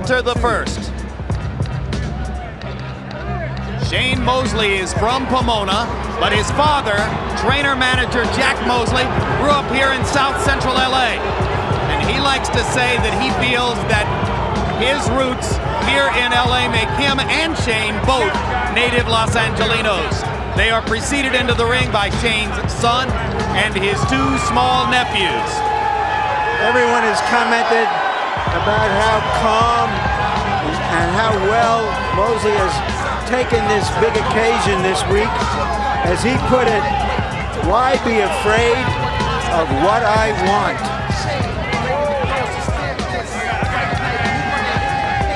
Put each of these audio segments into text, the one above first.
enter the first. Shane Mosley is from Pomona, but his father, trainer-manager Jack Mosley, grew up here in South Central LA. And he likes to say that he feels that his roots here in LA make him and Shane both native Los Angelinos. They are preceded into the ring by Shane's son and his two small nephews. Everyone has commented about how calm and how well Mosley has taken this big occasion this week. As he put it, why be afraid of what I want?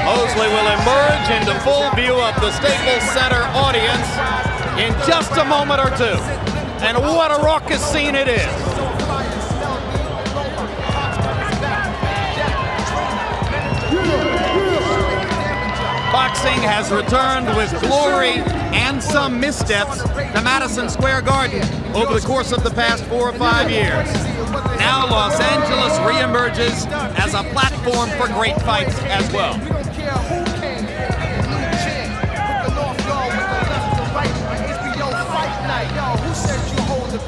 Mosley will emerge into full view of the Staples Center audience in just a moment or two. And what a raucous scene it is. Boxing has returned with glory and some missteps to Madison Square Garden over the course of the past 4 or 5 years. Now Los Angeles reemerges as a platform for great fights as well.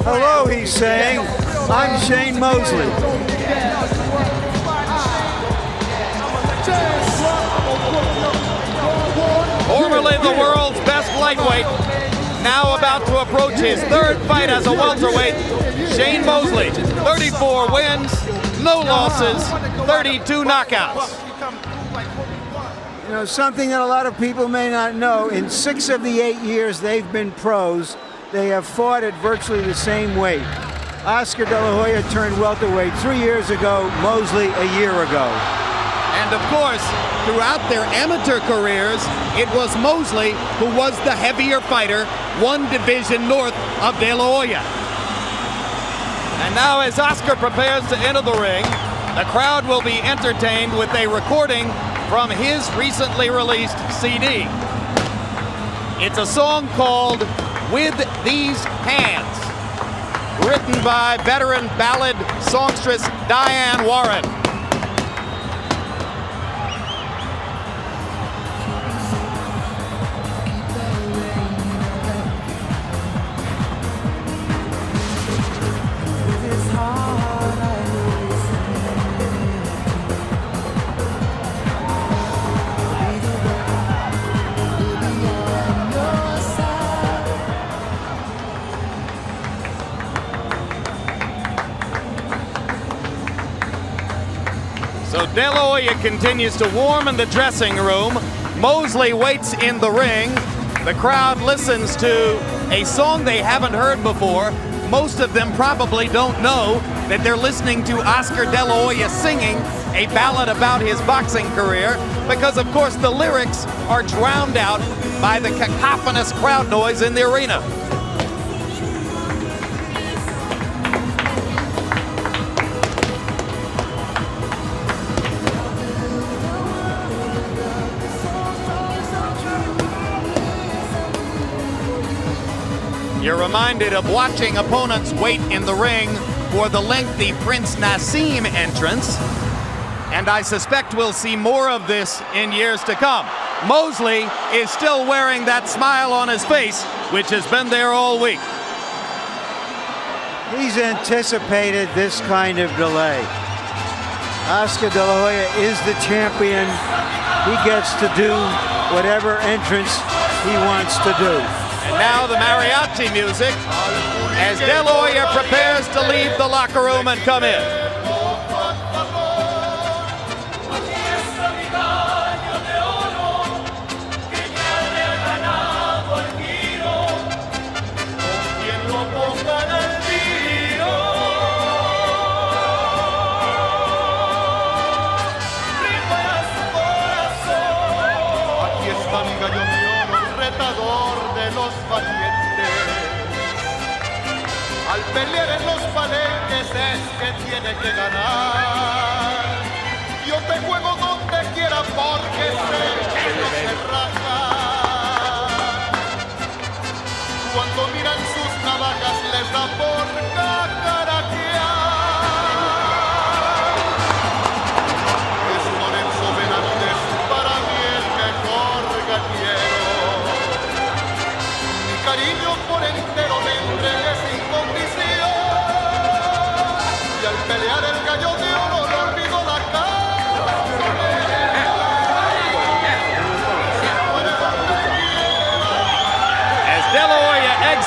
Hello, he's saying. I'm Shane Mosley. Formerly the world's best lightweight, now about to approach his third fight as a welterweight, Shane Mosley, 34 wins, no losses, 32 knockouts. You know, something that a lot of people may not know, in 6 of the 8 years they've been pros, they have fought at virtually the same weight. Oscar De La Hoya turned welterweight 3 years ago, Mosley a year ago. And of course, throughout their amateur careers, it was Mosley who was the heavier fighter, 1 division north of De La Hoya. And now as Oscar prepares to enter the ring, the crowd will be entertained with a recording from his recently released CD. It's a song called With These Hands, written by veteran ballad songstress Diane Warren. So De La Hoya continues to warm in the dressing room. Mosley waits in the ring. The crowd listens to a song they haven't heard before. Most of them probably don't know that they're listening to Oscar De La Hoya singing a ballad about his boxing career, because of course the lyrics are drowned out by the cacophonous crowd noise in the arena. You're reminded of watching opponents wait in the ring for the lengthy Prince Nassim entrance, and I suspect we'll see more of this in years to come. Mosley is still wearing that smile on his face, which has been there all week. He's anticipated this kind of delay. Oscar De La Hoya is the champion. He gets to do whatever entrance he wants to do. And now the mariachi music as De La Hoya prepares to leave the locker room and come in. Al pelear en los palenques es que tiene que ganar. Yo te juego donde quiera porque sé que no se raja. Cuando miran sus navajas les da por cacaraquear. Es Lorenzo Benavides.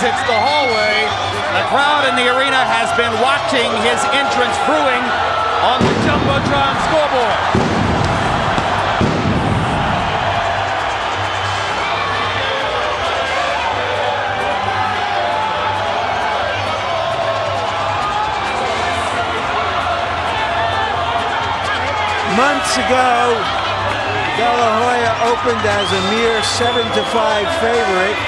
exits the hallway. The crowd in the arena has been watching his entrance brewing on the Jumbotron scoreboard. Months ago, De La Hoya opened as a mere 7-5 favorite.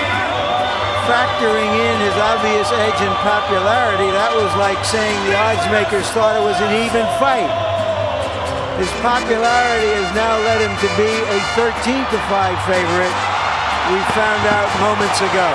Factoring in his obvious edge in popularity, that was like saying the odds makers thought it was an even fight. His popularity has now led him to be a 13-5 favorite, we found out moments ago.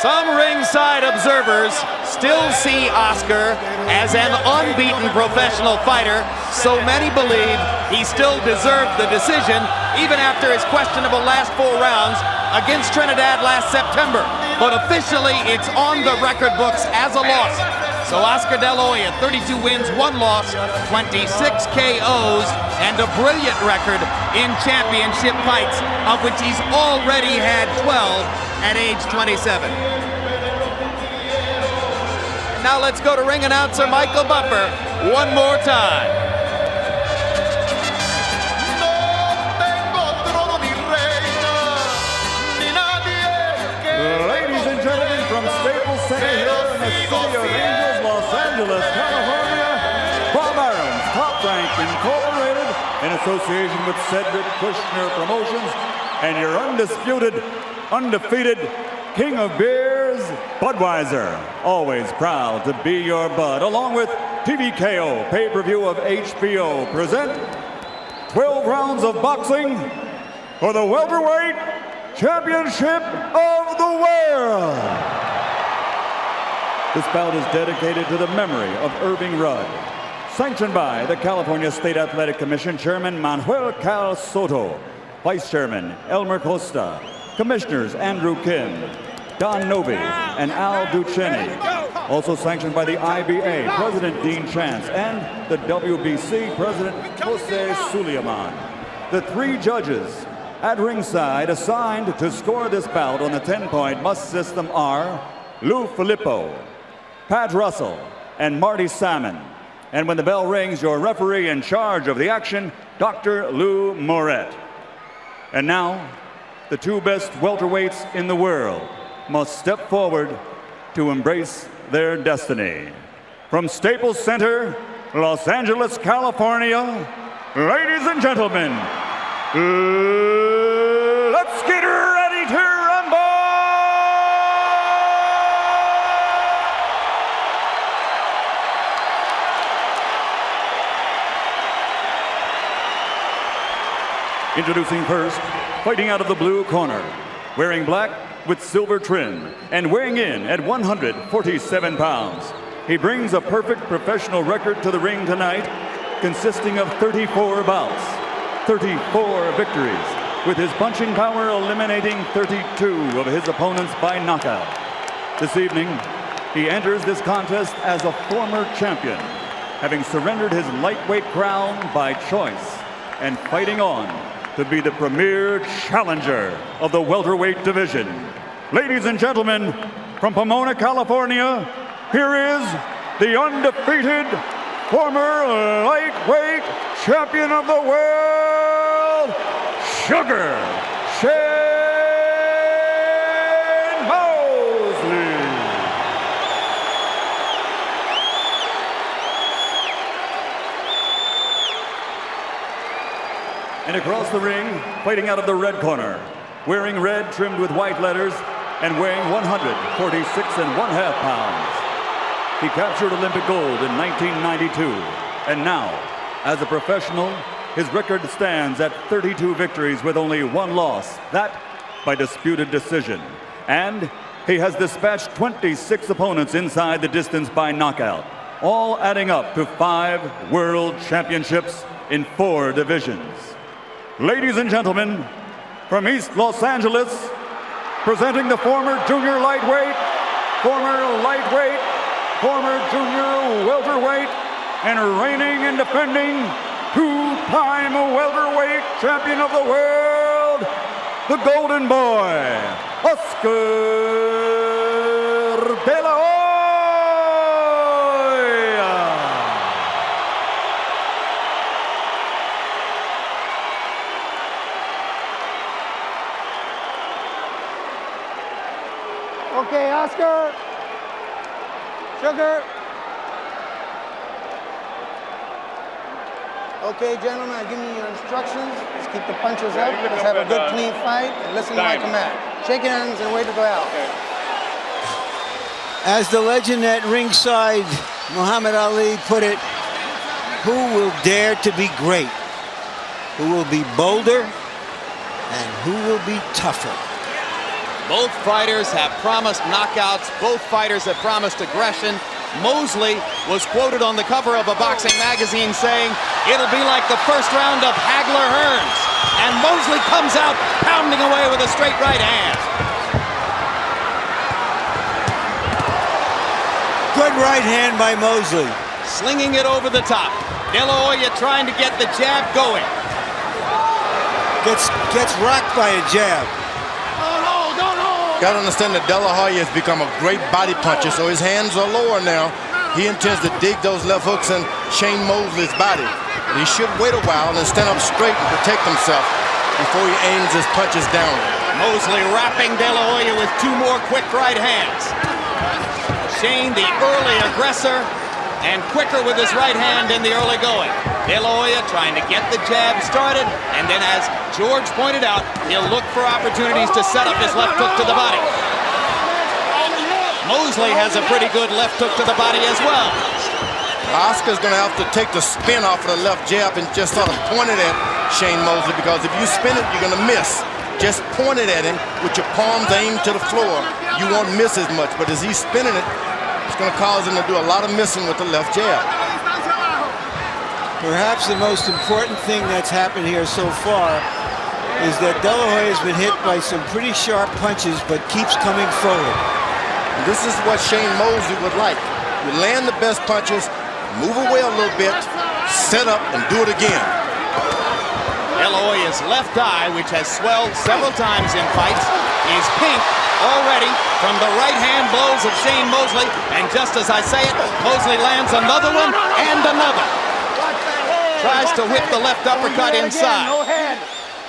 Some ringside observers still see Oscar as an unbeaten professional fighter, so many believe he still deserved the decision even after his questionable last 4 rounds against Trinidad last September. But officially, it's on the record books as a loss. So Oscar De La Hoya, 32 wins, 1 loss, 26 KOs, and a brilliant record in championship fights, of which he's already had 12 at age 27. Now let's go to ring announcer Michael Buffer one more time. Ladies and gentlemen, from Staples Center here in the city of Angels, Los Angeles, California, Bob Arum's Top Rank Incorporated, in association with Cedric Kushner Promotions, and your undisputed, undefeated King of Beers, Budweiser. Always proud to be your bud, along with TVKO, pay-per-view of HBO, present 12 rounds of boxing for the welterweight championship of the world. This bout is dedicated to the memory of Irving Rudd, sanctioned by the California State Athletic Commission Chairman Manuel Cal Soto, Vice Chairman Elmer Costa, Commissioners Andrew Kim, Don Novi, and Al Duchenne. Also sanctioned by the IBA, President Dean Chance, and the WBC, President Jose Suleiman. The 3 judges at ringside assigned to score this bout on the 10-point must system are Lou Filippo, Pat Russell, and Marty Salmon. And when the bell rings, your referee in charge of the action, Dr. Lou Moret. And now, the 2 best welterweights in the world must step forward to embrace their destiny. From Staples Center, Los Angeles, California, ladies and gentlemen, let's get ready to rumble! Introducing first, fighting out of the blue corner, wearing black with silver trim, and weighing in at 147 pounds. He brings a perfect professional record to the ring tonight, consisting of 34 bouts, 34 victories, with his punching power eliminating 32 of his opponents by knockout. This evening, he enters this contest as a former champion, having surrendered his lightweight crown by choice and fighting on to be the premier challenger of the welterweight division. Ladies and gentlemen, from Pomona, California, here is the undefeated former lightweight champion of the world, Sugar Shane Mosley. And across the ring, fighting out of the red corner, wearing red trimmed with white letters and weighing 146.5 pounds. He captured Olympic gold in 1992, and now, as a professional, his record stands at 32 victories with only 1 loss, that by disputed decision. And he has dispatched 26 opponents inside the distance by knockout, all adding up to 5 world championships in 4 divisions. Ladies and gentlemen, from East Los Angeles, presenting the former junior lightweight, former lightweight, former junior welterweight, and reigning and defending two-time welterweight champion of the world, the Golden Boy, Oscar De La Hoya. Okay, Oscar. Sugar. Okay, gentlemen, give me your instructions. Let's keep the punches up. Let's have a good, clean fight, and listen to my command. Shake hands and wait to go out. As the legend at ringside, Muhammad Ali, put it, who will dare to be great? Who will be bolder? And who will be tougher? Both fighters have promised knockouts. Both fighters have promised aggression. Mosley was quoted on the cover of a boxing magazine saying, "It'll be like the first round of Hagler-Hearns." And Mosley comes out pounding away with a straight right hand. Good right hand by Mosley. Slinging it over the top. De La Hoya trying to get the jab going. Gets rocked by a jab. Got to understand that De La Hoya has become a great body puncher, so his hands are lower now. He intends to dig those left hooks in Shane Mosley's body. But he should wait a while and stand up straight and protect himself before he aims his punches down. Mosley wrapping De La Hoya with two more quick right hands. Shane, the early aggressor, and quicker with his right hand in the early going. De La Hoya trying to get the jab started, and then as George pointed out, he'll look for opportunities to set up his left hook to the body. Mosley has a pretty good left hook to the body as well. Oscar's going to have to take the spin off of the left jab and just sort of point it at Shane Mosley, because if you spin it, you're going to miss. Just point it at him with your palms aimed to the floor. You won't miss as much, but as he's spinning it, it's going to cause him to do a lot of missing with the left jab. Perhaps the most important thing that's happened here so far is that De La Hoya has been hit by some pretty sharp punches, but keeps coming forward. This is what Shane Mosley would like. You land the best punches, move away a little bit, set up, and do it again. De La Hoya's left eye, which has swelled several times in fights, is pink already from the right-hand blows of Shane Mosley. And just as I say it, Mosley lands another one and another. Tries to whip the left uppercut inside. No hand.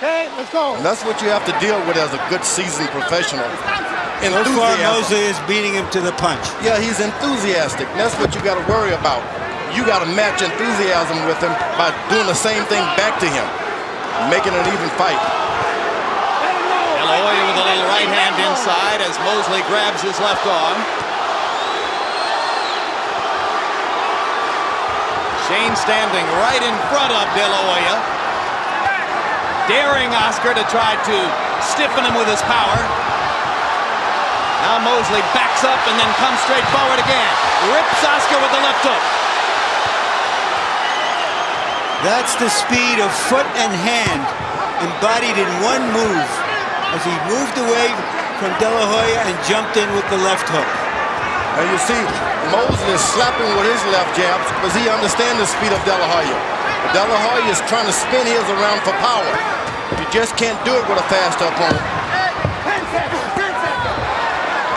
Okay, let's go. And that's what you have to deal with as a good seasoned professional. So far, Mosley is beating him to the punch. Yeah, he's enthusiastic. And that's what you got to worry about. You got to match enthusiasm with him by doing the same thing back to him, making an even fight. De La Hoya with a little right hand inside as Mosley grabs his left arm. Shane standing right in front of De La Hoya, daring Oscar to try to stiffen him with his power. Now Mosley backs up and then comes straight forward again. Rips Oscar with the left hook. That's the speed of foot and hand embodied in one move as he moved away from De La Hoya and jumped in with the left hook. And you see, Mosley is slapping with his left jabs because he understands the speed of De La Hoya. But De La Hoya is trying to spin his around for power. You just can't do it with a faster opponent.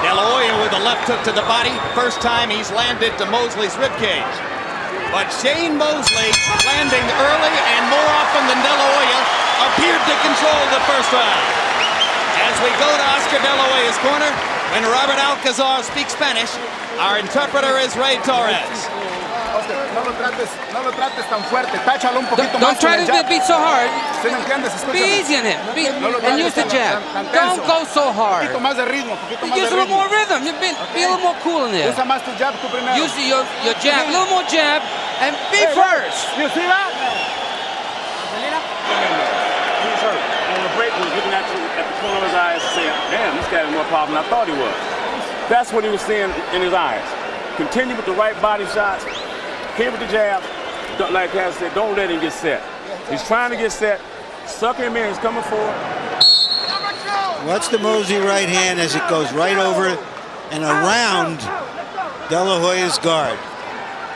De La Hoya with a left hook to the body. First time he's landed to Mosley's ribcage. But Shane Mosley, landing early and more often than De La Hoya, appeared to control the first round. As we go to Oscar De La Hoya's corner, when Robert Alcazar speaks Spanish, our interpreter is Ray Torres. Don't try to be so hard. Be easy on him. And use the jab. Don't go so hard. Use a little more rhythm. Be a little more cool in there. Use your jab. A little more jab. And be first. You see that? He's hurt. On the break, he was looking at the corner of his eyes saying, damn, this guy has more power than I thought he was. That's what he was seeing in his eyes. Continue with the right body shots. Hit with the jab. Like Cass said, don't let him get set. He's trying to get set. Suck him in. He's coming forward. Watch the Mosley right hand as it goes right over and around De La Hoya's guard.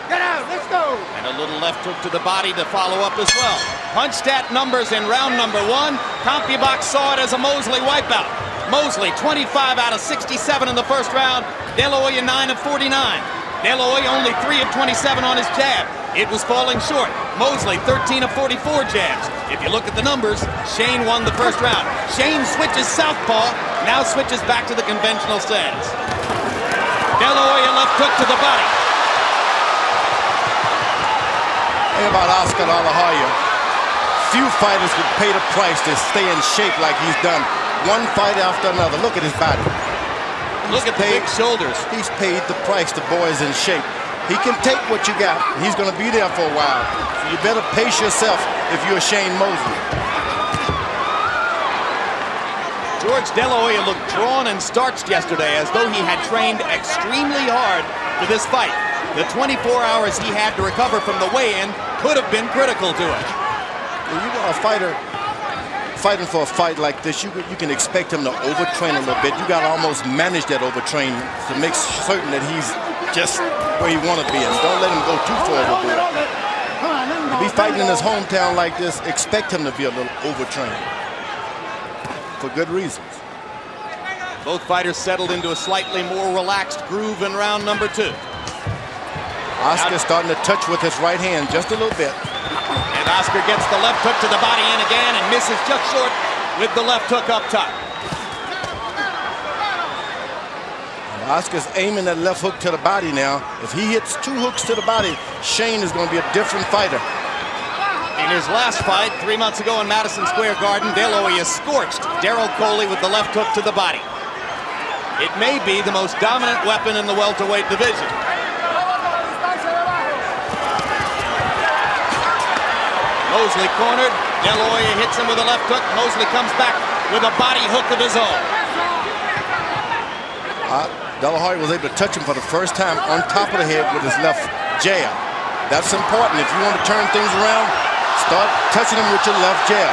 Get out. Let's go. And a little left hook to the body to follow up as well. Punch stat numbers in round number 1. CompuBox saw it as a Mosley wipeout. Mosley 25 out of 67 in the first round. De La Hoya 9 of 49. De La Hoya only 3 of 27 on his jab. It was falling short. Mosley 13 of 44 jabs. If you look at the numbers, Shane won the first round. Shane switches southpaw, now switches back to the conventional stance. De La Hoya left hook to the body. Think about Oscar De La Hoya. Few fighters would pay the price to stay in shape like he's done. One fight after another. Look at his body. Look at the big shoulders. He's paid the price. The boy is in shape. He can take what you got. He's going to be there for a while. So you better pace yourself if you're Shane Mosley. George De La Hoya looked drawn and starched yesterday as though he had trained extremely hard for this fight. The 24 hours he had to recover from the weigh-in could have been critical to him. When you got a fighter fighting for a fight like this, you can expect him to overtrain a little bit. You got to almost manage that overtrain to make certain that he's just where he want to be, and don't let him go too far overboard. To be fighting in his hometown like this, expect him to be a little overtrained for good reasons. Both fighters settled into a slightly more relaxed groove in round number 2. Oscar starting to touch with his right hand just a little bit. And Oscar gets the left hook to the body in again and misses just short with the left hook up top. Oscar's aiming that left hook to the body now. If he hits 2 hooks to the body, Shane is going to be a different fighter. In his last fight 3 months ago in Madison Square Garden, De La Hoya scorched Daryl Coley with the left hook to the body. It may be the most dominant weapon in the welterweight division. Mosley cornered. De La Hoya hits him with a left hook. Mosley comes back with a body hook of his own. De La Hoya was able to touch him for the first time on top of the head with his left jab. That's important. If you want to turn things around, start touching him with your left jab.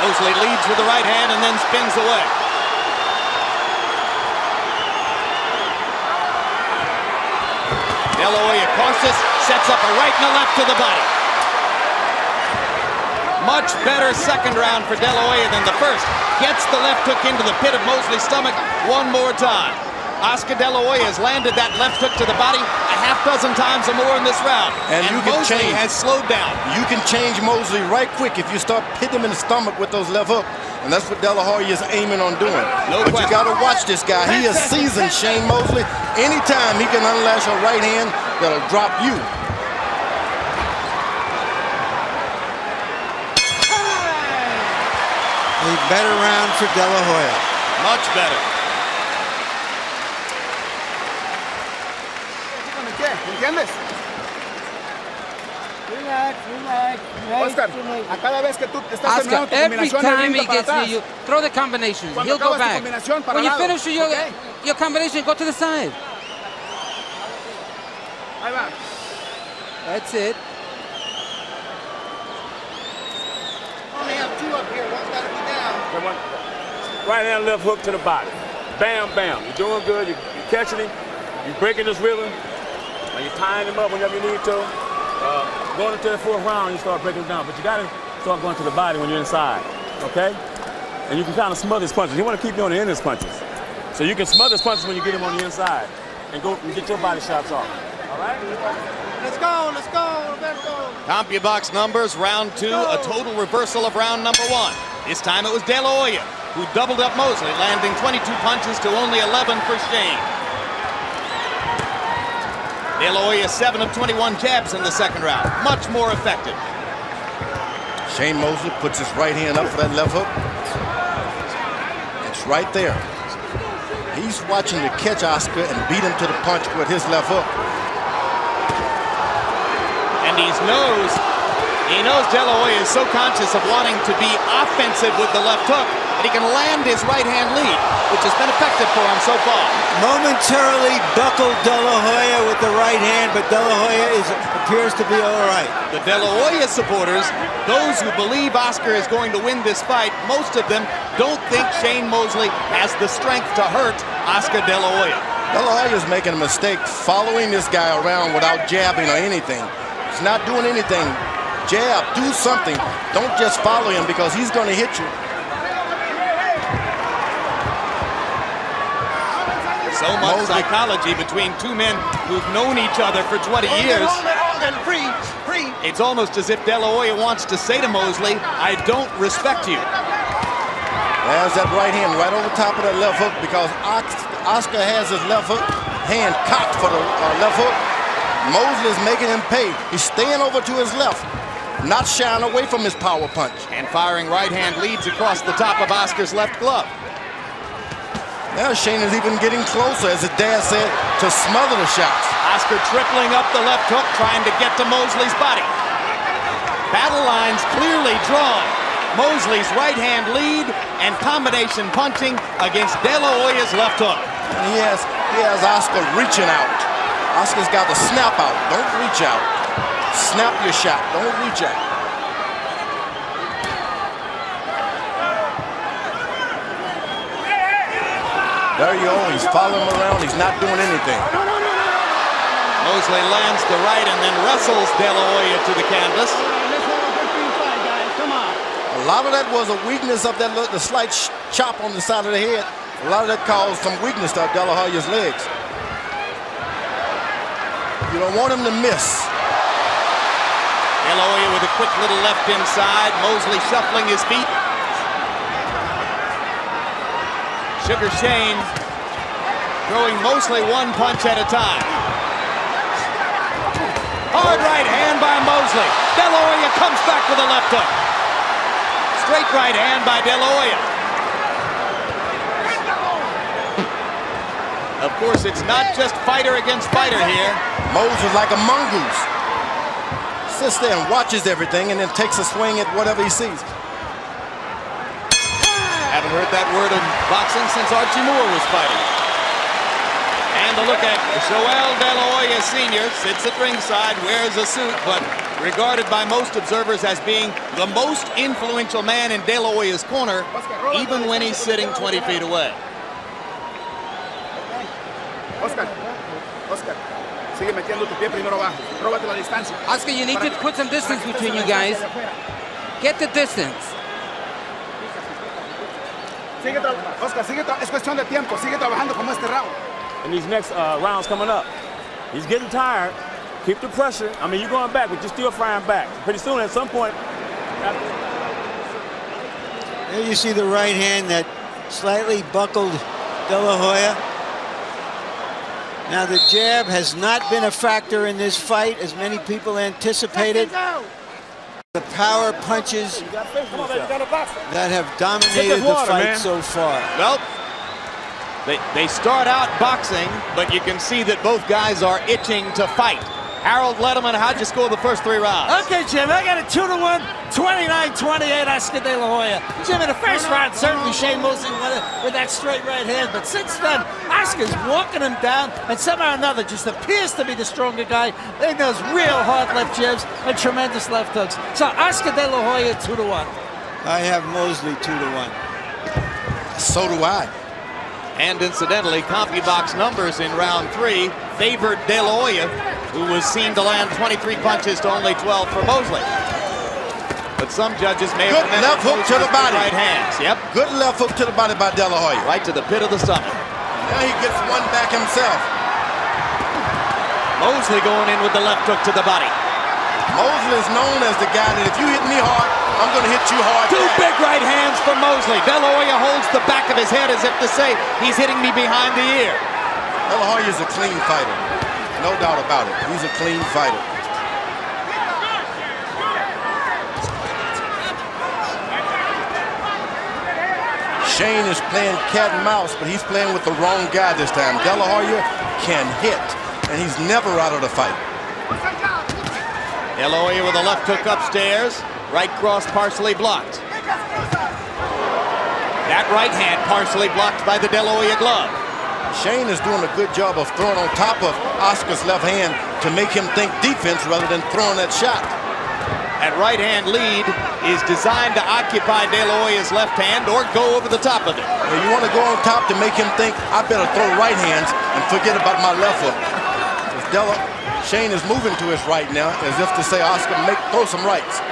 Mosley leads with the right hand and then spins away. De La Hoya cautious, sets up a right and a left to the body. Much better second round for De La Hoya than the first. Gets the left hook into the pit of Mosley's stomach one more time. Oscar De La Hoya has landed that left hook to the body a half dozen times or more in this round. And you can Mosley change. Has slowed down. You can change Mosley right quick if you start hitting him in the stomach with those left hooks. And that's what De La Hoya is aiming on doing. No but question. You got to watch this guy. He is seasoned, Shane Mosley. Anytime he can unlash a right hand that'll drop you. A better round for De La Hoya. Much better. ¿Entiendes? Relax, relax. Oscar, a cada vez que tú estás terminando tu every combinación, time he brinca para gets atrás. me, you throw the combinations. Cuando He'll go acabas tu back. combinación, para When you lado, finish your combination, go to the side. Ahí va. That's it. Only have 2 up here. One's got to be down. Right hand, left hook to the body. Bam, bam. You're doing good. You're catching him. You're breaking this rhythm. And you're tying him up whenever you need to. Going into the 4th round, you start breaking him down. But you got to start going to the body when you're inside. Okay? And you can kind of smother his punches. You want to keep you on the end of his punches. So you can smother his punches when you get him on the inside. And go and get your body shots off. All right? Let's go, let's go, let's go. CompuBox numbers, round 2, a total reversal of round number 1. This time it was De La Hoya who doubled up Mosley, landing 22 punches to only 11 for Shane. De La Hoya 7 of 21 jabs in the second round, much more effective. Shane Mosley puts his right hand up for that left hook. It's right there. He's watching to catch Oscar and beat him to the punch with his left hook. And he knows De La Hoya is so conscious of wanting to be offensive with the left hook that he can land his right hand lead, which has been effective for him so far. Momentarily buckled De La Hoya with the right hand, but De La Hoya appears to be all right. The De La Hoya supporters, those who believe Oscar is going to win this fight, most of them don't think Shane Mosley has the strength to hurt Oscar De La Hoya. De La Hoya is making a mistake following this guy around without jabbing or anything. He's not doing anything. Jab, do something. Don't just follow him because he's going to hit you. So much psychology between two men who've known each other for 20 years. Free. It's almost as if De La Hoya wants to say to Mosley, I don't respect you. There's that right hand right over top of that left hook because Oscar has his left hook hand cocked for the left hook. Mosley is making him pay. He's staying over to his left, not shying away from his power punch. And firing right hand leads across the top of Oscar's left glove. Now Shane is even getting closer, as his dad said, to smother the shots. Oscar tripling up the left hook, trying to get to Mosley's body. Battle lines clearly drawn. Mosley's right hand lead and combination punching against De La Hoya's left hook. And he has Oscar reaching out. Oscar's got to snap out. Don't reach out. Snap your shot. Don't reach out. There you go. He's following him around. He's not doing anything. Mosley lands the right and then wrestles De La Hoya to the canvas. A lot of that was a weakness of that, the slight chop on the side of the head. A lot of that caused some weakness to De La Hoya's legs. You don't want him to miss. De La Hoya with a quick little left inside. Mosley shuffling his feet. Sugar Shane throwing mostly one punch at a time. Hard right hand by Mosley. De La Hoya comes back with a left hook. Straight right hand by De La Hoya. Of course, it's not just fighter against fighter here. Mosley is like a mongoose. Sits there and watches everything and then takes a swing at whatever he sees. Haven't heard that word in boxing since Archie Moore was fighting. And a look at Joel De La Hoya Sr. sits at ringside, wears a suit, but regarded by most observers as being the most influential man in De La Hoya's corner, even when he's sitting 20 feet away. Oscar, sigue metiendo tu pie primero abajo. Róbate la distancia. Oscar, you need to put some distance between you guys. Get the distance. Oscar, es cuestión de tiempo. Sigue trabajando como este round. And these next rounds coming up, he's getting tired. Keep the pressure. I mean, you're going back, but you're still firing back. Pretty soon, at some point. There you see the right hand that slightly buckled De La Hoya. Now the jab has not been a factor in this fight as many people anticipated. The power punches that have dominated the fight so far. Well, they start out boxing, but you can see that both guys are itching to fight. Harold Letterman, how'd you score the first 3 rounds? Okay, Jim, I got a 2-1, 29-28, Oscar De La Hoya. Jim, in the first round, certainly Shane Mosley won it with that straight right hand, but since then, Oscar's walking him down, and somehow or another just appears to be the stronger guy. They those real hard left jabs and tremendous left hooks. So Oscar De La Hoya 2-1. I have Mosley 2-1. So do I. And incidentally, CompuBox numbers in round 3 favored De La Hoya, who was seen to land 23 punches to only 12 for Mosley. But some judges may have good left hook to the body. Right hands. Yep. Good left hook to the body by De La Hoya. Right to the pit of the stomach. Now he gets one back himself. Mosley going in with the left hook to the body. Mosley is known as the guy that if you hit me hard, I'm going to hit you hard. 2 big right hands for Mosley. De La Hoya holds the back of his head as if to say, he's hitting me behind the ear. De La Hoya is a clean fighter. No doubt about it. He's a clean fighter. Shane is playing cat and mouse, but he's playing with the wrong guy this time. De La Hoya can hit, and he's never out of the fight. De La Hoya with a left hook upstairs. Right cross partially blocked. That right hand partially blocked by the De La Hoya glove. Shane is doing a good job of throwing on top of Oscar's left hand to make him think defense rather than throwing that shot. That right hand lead is designed to occupy De La Hoya's left hand or go over the top of it. Well, you want to go on top to make him think, I better throw right hands and forget about my left hook. Shane is moving to his right now, as if to say, Oscar, throw some rights.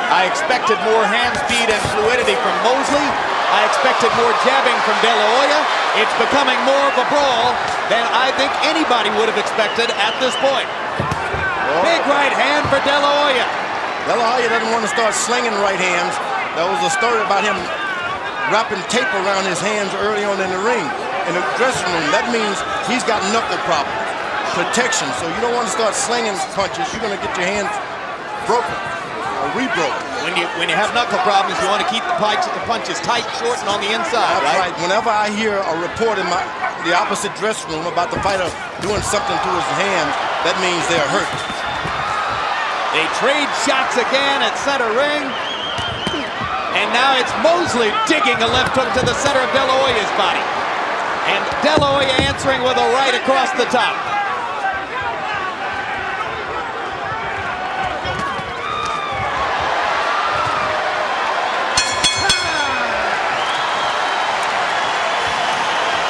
I expected more hand speed and fluidity from Mosley. I expected more jabbing from De La Hoya. It's becoming more of a brawl than I think anybody would have expected at this point. Big right hand for De La Hoya. De La Hoya doesn't want to start slinging right hands. There was a story about him wrapping tape around his hands early on in the ring. In the dressing room, that means he's got knuckle problems, protection. So you don't want to start slinging punches. You're going to get your hands broken or rebroken. When you have knuckle problems, you want to keep the punches tight, short, and on the inside, right? Whenever I hear a report in the opposite dressing room about the fighter doing something to his hands, that means they're hurt. They trade shots again at center ring. And now it's Mosley digging a left hook to the center of De La Hoya's body. And De La Hoya answering with a right across the top.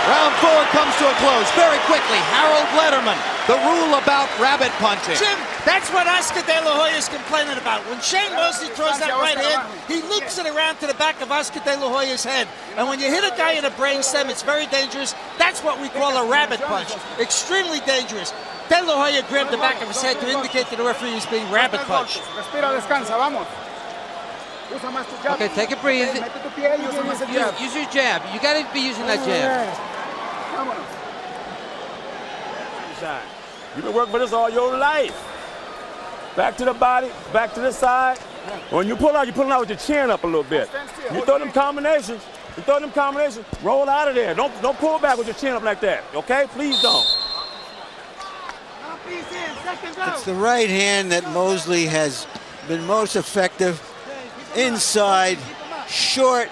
Round 4 comes to a close very quickly. Harold Lederman, the rule about rabbit punching. Jim, that's what Oscar De La Hoya is complaining about. When Shane Mosley throws that right hand, he loops it around to the back of Oscar De La Hoya's head. And when you hit a guy in the brainstem, it's very dangerous. That's what we call a rabbit punch. Extremely dangerous. De La Hoya grabbed the back of his head to indicate to the referee he was being rabbit punched. Okay, take a breathe. Use your jab. You got to be using that jab. You've been working for this all your life. Back to the body, back to the side. When you pull out, you're pulling out with your chin up a little bit. You throw them combinations. Roll out of there. Don't pull back with your chin up like that. Okay? Please don't. It's the right hand that Mosley has been most effective. Inside, short,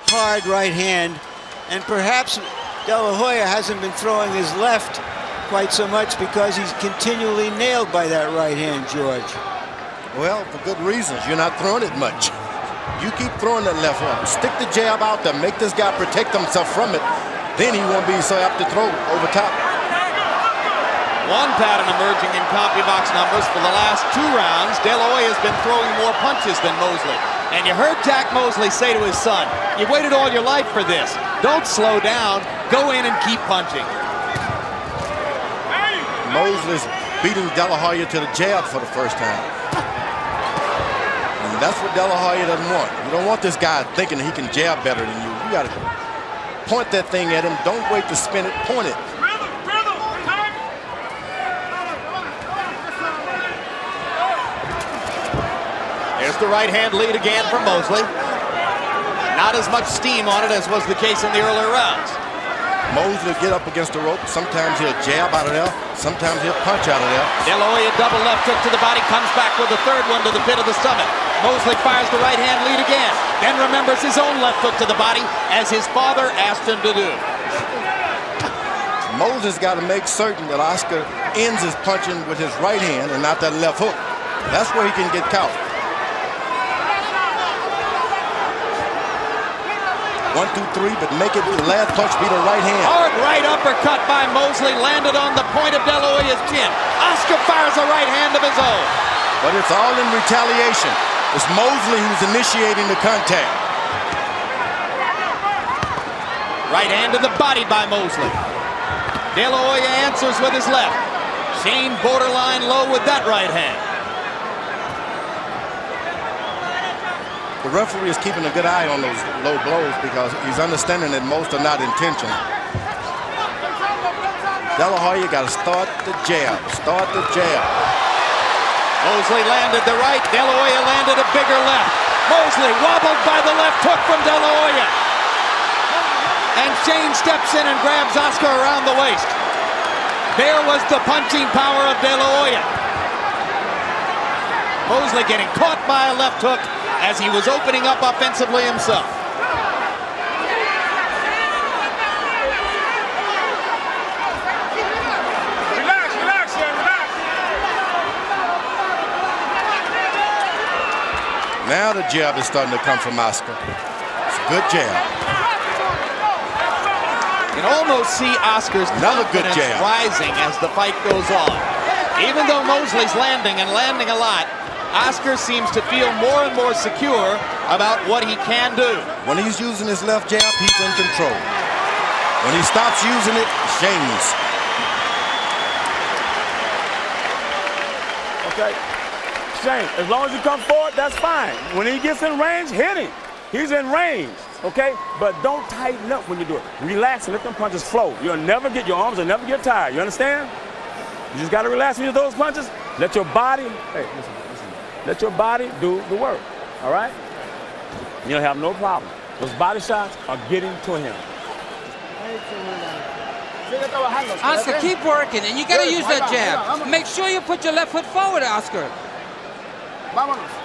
hard right hand. And perhaps De La Hoya hasn't been throwing his left quite so much because he's continually nailed by that right hand, George. Well, for good reasons. You're not throwing it much. You keep throwing that left one. Stick the jab out there. Make this guy protect himself from it. Then he won't be so apt to throw over top. One pattern emerging in CompuBox numbers for the last 2 rounds. De La Hoya has been throwing more punches than Mosley. And you heard Jack Mosley say to his son, "You've waited all your life for this. Don't slow down. Go in and keep punching." Mosley's beating De La Hoya to the jab for the first time. And that's what De La Hoya doesn't want. You don't want this guy thinking he can jab better than you. You got to point that thing at him. Don't wait to spin it. Point it. There's the right hand lead again from Mosley. Not as much steam on it as was the case in the earlier rounds. Mosley will get up against the rope. Sometimes he'll jab out of there. Sometimes he'll punch out of there. De La Hoya double left hook to the body, comes back with a third one to the pit of the stomach. Mosley fires the right hand lead again, then remembers his own left hook to the body as his father asked him to do. Mosley's got to make certain that Oscar ends his punching with his right hand and not that left hook. That's where he can get caught. 1, 2, 3, but make it the last punch be the right hand. Hard right uppercut by Mosley, landed on the point of De La Hoya's chin. Oscar fires a right hand of his own. But it's all in retaliation. It's Mosley who's initiating the contact. Right hand to the body by Mosley. De La Hoya answers with his left. Shane borderline low with that right hand. The referee is keeping a good eye on those low blows because he's understanding that most are not intentional. De La Hoya got to start the jab. Start the jab. Mosley landed the right. De La Hoya landed a bigger left. Mosley wobbled by the left hook from De La Hoya. And Shane steps in and grabs Oscar around the waist. There was the punching power of De La Hoya. Mosley getting caught by a left hook as he was opening up offensively himself. Relax, relax. Now the jab is starting to come from Oscar. It's a good jab. You can almost see Oscar's confidence rising as the fight goes on. Even though Mosley's landing and landing a lot, Oscar seems to feel more and more secure about what he can do. When he's using his left jab, he's in control. When he stops using it, Shane's. Okay. Shane, as long as you come forward, that's fine. When he gets in range, hit him. He's in range, okay? But don't tighten up when you do it. Relax and let them punches flow. Your arms will never get tired. You understand? You just gotta relax when you do those punches. Let your body, hey, listen. Let your body do the work, all right? You'll have no problem. Those body shots are getting to him. Oscar, keep working, and you gotta use that jab. Make sure you put your left foot forward, Oscar. Vámonos.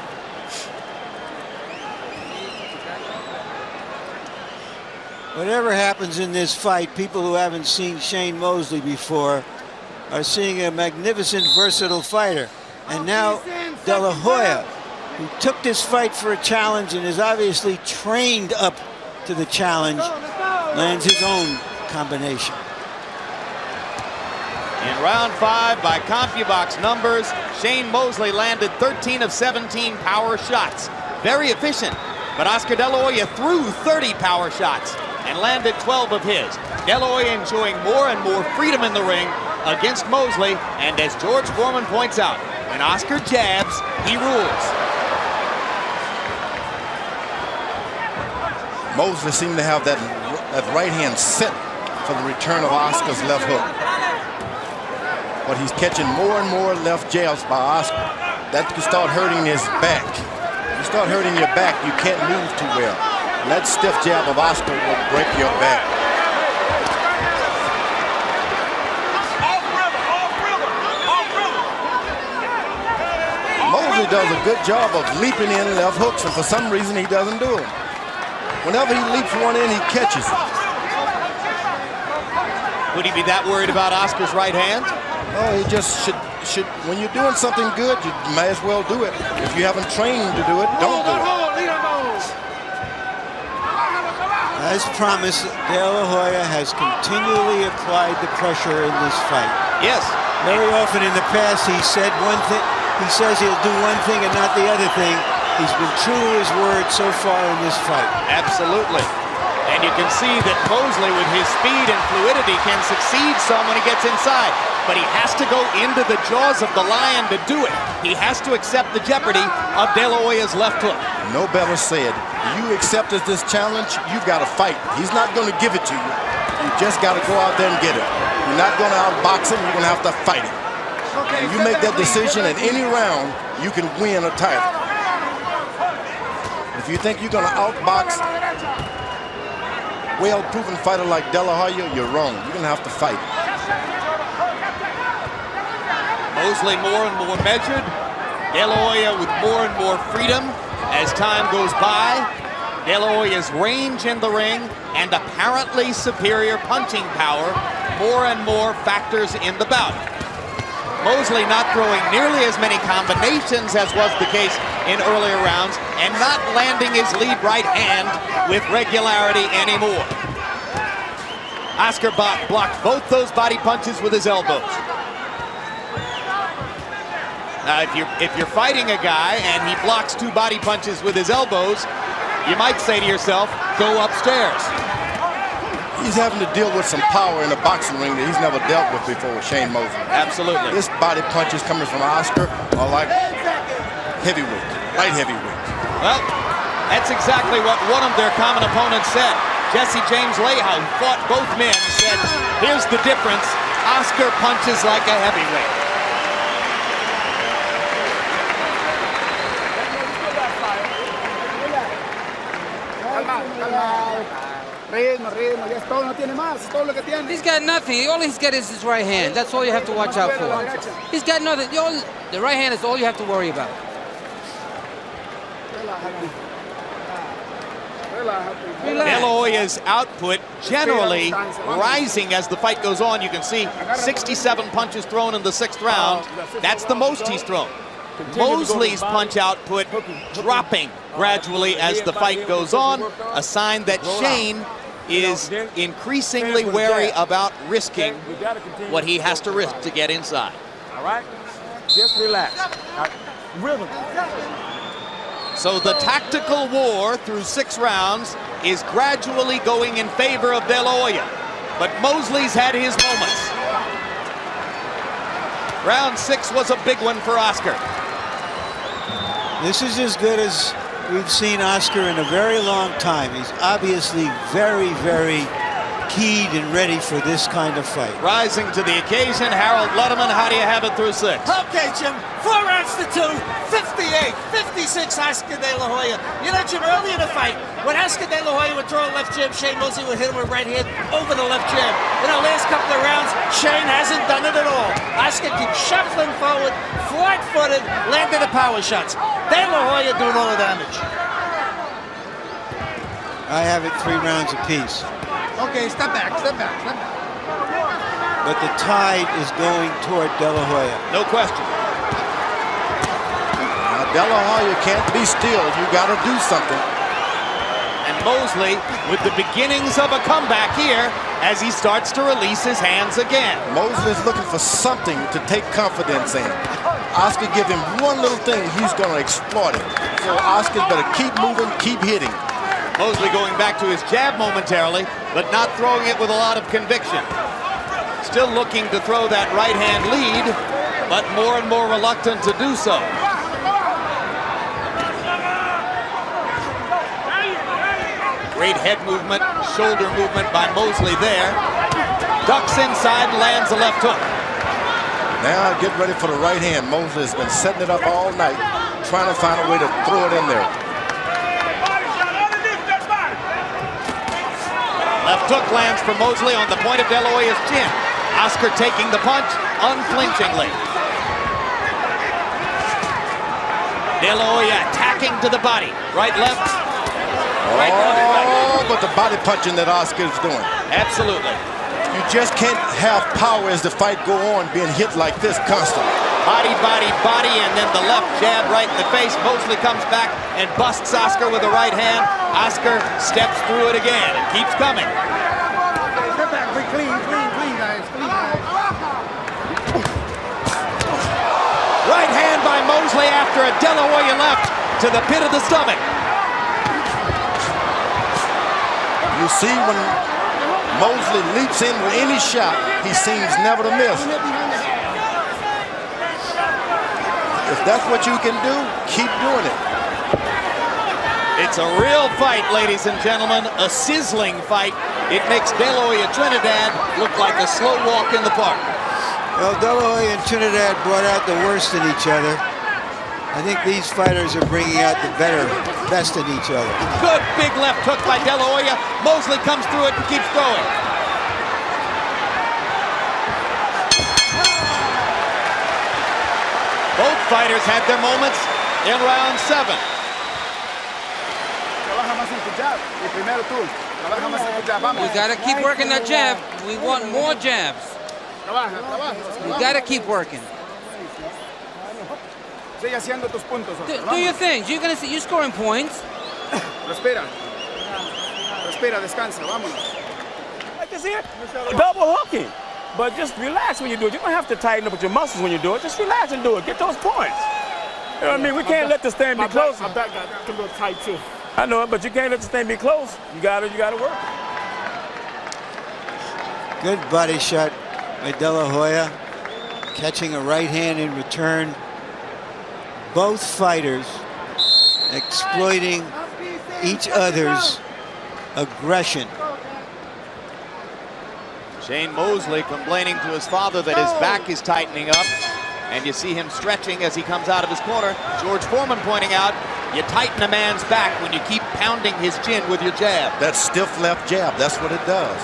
Whatever happens in this fight, people who haven't seen Shane Mosley before are seeing a magnificent, versatile fighter. And now De La Hoya, who took this fight for a challenge and is obviously trained up to the challenge, lands his own combination. In round 5, by CompuBox numbers, Shane Mosley landed 13 of 17 power shots. Very efficient, but Oscar De La Hoya threw 30 power shots and landed 12 of his. De La Hoya enjoying more and more freedom in the ring against Mosley, and as George Foreman points out, when Oscar jabs, he rules. Mosley seemed to have that right hand set for the return of Oscar's left hook. But he's catching more and more left jabs by Oscar. That can start hurting his back. You start hurting your back, you can't move too well. And that stiff jab of Oscar will break your back. Mosley does a good job of leaping in left hooks, and for some reason he doesn't do it. Whenever he leaps one in, he catches it. Would he be that worried about Oscar's right hand? Oh, he just should. When you're doing something good, you may as well do it. If you haven't trained to do it, don't do it. As promised, De La Hoya has continually applied the pressure in this fight. Yes. Very often in the past, he said one thing. He says he'll do one thing and not the other thing. He's been true to his word so far in this fight. Absolutely. And you can see that Mosley, with his speed and fluidity, can succeed some when he gets inside. But he has to go into the jaws of the lion to do it. He has to accept the jeopardy of De La Hoya's left hook. No better said. You accepted this challenge, you've got to fight. He's not going to give it to you. You just got to go out there and get it. You're not going to outbox him, you're going to have to fight him. If you make that decision in any round, you can win a title. If you think you're going to outbox well-proven fighter like De La Hoya, you're wrong. You're going to have to fight. Mosley more and more measured. De La Hoya with more and more freedom as time goes by. De La Hoya's range in the ring and apparently superior punching power more and more factors in the bout. Mosley not throwing nearly as many combinations as was the case in earlier rounds, and not landing his lead right hand with regularity anymore. Oscar blocked both those body punches with his elbows. Now, if you're fighting a guy and he blocks 2 body punches with his elbows, you might say to yourself, go upstairs. He's having to deal with some power in a boxing ring that he's never dealt with before with Shane Mosley. Absolutely. This body punches coming from Oscar are like heavyweight, light heavyweight. Well, that's exactly what one of their common opponents said. Jesse James Lehow, who fought both men, said, here's the difference. Oscar punches like a heavyweight. He's got nothing. All he's got is his right hand. That's all you have to watch out for. He's got nothing. The right hand is all you have to worry about. De La Hoya's output generally rising as the fight goes on. You can see 67 punches thrown in the 6th round. That's the most he's thrown. Mosley's punch output dropping gradually as the fight goes on, a sign that Shane is increasingly wary about risking what he has to risk to get inside. All right? Just relax. Rhythm. So the tactical war through 6 rounds is gradually going in favor of De La Hoya. But Mosley's had his moments. Round 6 was a big one for Oscar. This is as good as we've seen Oscar in a very long time. He's obviously very, very keyed and ready for this kind of fight. Rising to the occasion, Harold Letterman, how do you have it through 6? Okay, Jim, 4 rounds to 2, 58, 56 Oscar De La Hoya. You know, Jim, early in the fight, when Oscar De La Hoya would throw a left jab, Shane Mosley would hit him with right hand over the left jab. In the last couple of rounds, Shane hasn't done it at all. Oscar keeps shuffling forward, flat-footed, landing the power shots. De La Hoya doing all the damage. I have it 3 rounds apiece. Okay, step back, step back, step back. But the tide is going toward De La Hoya. No question. De La Hoya can't be still. You got to do something. And Mosley with the beginnings of a comeback here as he starts to release his hands again. Mosley's looking for something to take confidence in. Oscar give him one little thing, he's going to exploit it. So Oscar better keep moving, keep hitting. Mosley going back to his jab momentarily, but not throwing it with a lot of conviction. Still looking to throw that right hand lead, but more and more reluctant to do so. Great head movement, shoulder movement by Mosley there. Ducks inside and lands a left hook. Now get ready for the right hand. Mosley has been setting it up all night, trying to find a way to throw it in there. Left hook lands for Mosley on the point of De La Hoya's chin. Oscar taking the punch unflinchingly. De La Hoya attacking to the body. Right, left. Right, but the body punching that Oscar's doing. Absolutely. You just can't have power as the fight go on being hit like this constantly. Body, body, body, and then the left jab right in the face. Mosley comes back and busts Oscar with the right hand. Oscar steps through it again and keeps coming. Step back, clean, guys, clean, guys. Right hand by Mosley after a De La Hoya left to the pit of the stomach. You see when Mosley leaps in with any shot, he seems never to miss. If that's what you can do, keep doing it. It's a real fight, ladies and gentlemen, a sizzling fight. It makes De La Hoya Trinidad look like a slow walk in the park. Well, De La Hoya and Trinidad brought out the worst in each other. I think these fighters are bringing out the best in each other. Good big left hook by De La Hoya. Mosley comes through it and keeps throwing. Both fighters had their moments in round 7. We gotta keep working that jab. We want more jabs. We gotta keep working. Do your thing. You're scoring points. Respira. Respira, descansa, vámonos. Like this here, double hooking. But just relax when you do it. You don't have to tighten up with your muscles when you do it. Just relax and do it. Get those points. You know what I mean? We can't let this thing be close. My back got a little tight too. I know it, but you can't let this thing be close. You gotta work. Good body shot by De La Hoya, catching a right hand in return. Both fighters exploiting each other's aggression. Shane Mosley complaining to his father that his back is tightening up, and you see him stretching as he comes out of his corner. George Foreman pointing out, you tighten a man's back when you keep pounding his chin with your jab. That stiff left jab, that's what it does.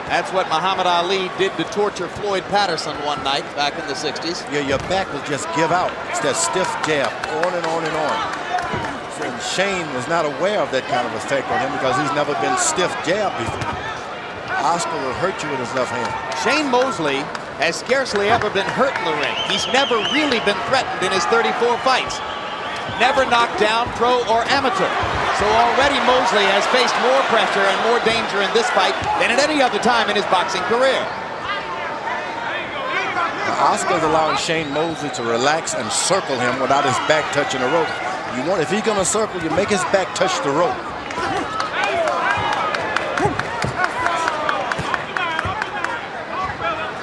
That's what Muhammad Ali did to torture Floyd Patterson one night back in the 60s. Yeah, your back will just give out. It's that stiff jab, on and on and on. And Shane was not aware of that kind of effect on him because he's never been stiff jabbed before. Oscar will hurt you with his left hand. Shane Mosley has scarcely ever been hurt in the ring. He's never really been threatened in his 34 fights. Never knocked down, pro or amateur. So already Mosley has faced more pressure and more danger in this fight than at any other time in his boxing career. Oscar's allowing Shane Mosley to relax and circle him without his back touching the rope. If he's going to circle, you make his back touch the rope.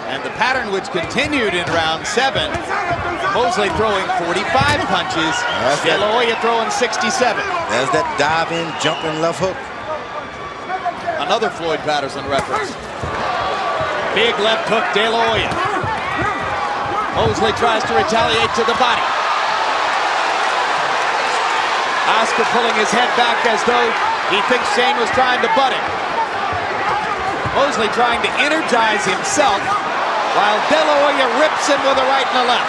And the pattern which continued in round 7, Mosley throwing 45 punches, De La Hoya throwing 67. There's that dive-in, jumping left hook. Another Floyd Patterson reference. Big left hook, De La Hoya. Mosley tries to retaliate to the body. Oscar pulling his head back as though he thinks Shane was trying to butt him. Mosley trying to energize himself while De La Hoya rips him with a right and a left.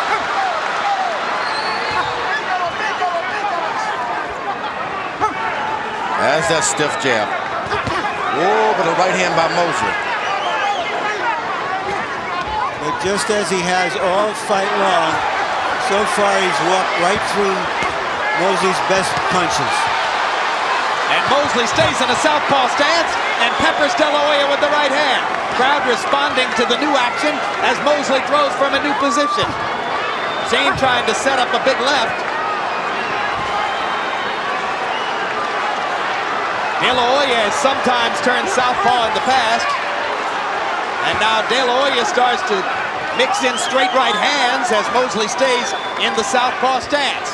That's that stiff jab. Whoa, but a right hand by Mosley. But just as he has all fight long, so far he's walked right through Mosley's best punches. And Mosley stays in a southpaw stance and peppers De La Hoya with the right hand. Crowd responding to the new action as Mosley throws from a new position. Shane trying to set up a big left. De La Hoya has sometimes turned southpaw in the past. And now De La Hoya starts to mix in straight right hands as Mosley stays in the southpaw stance.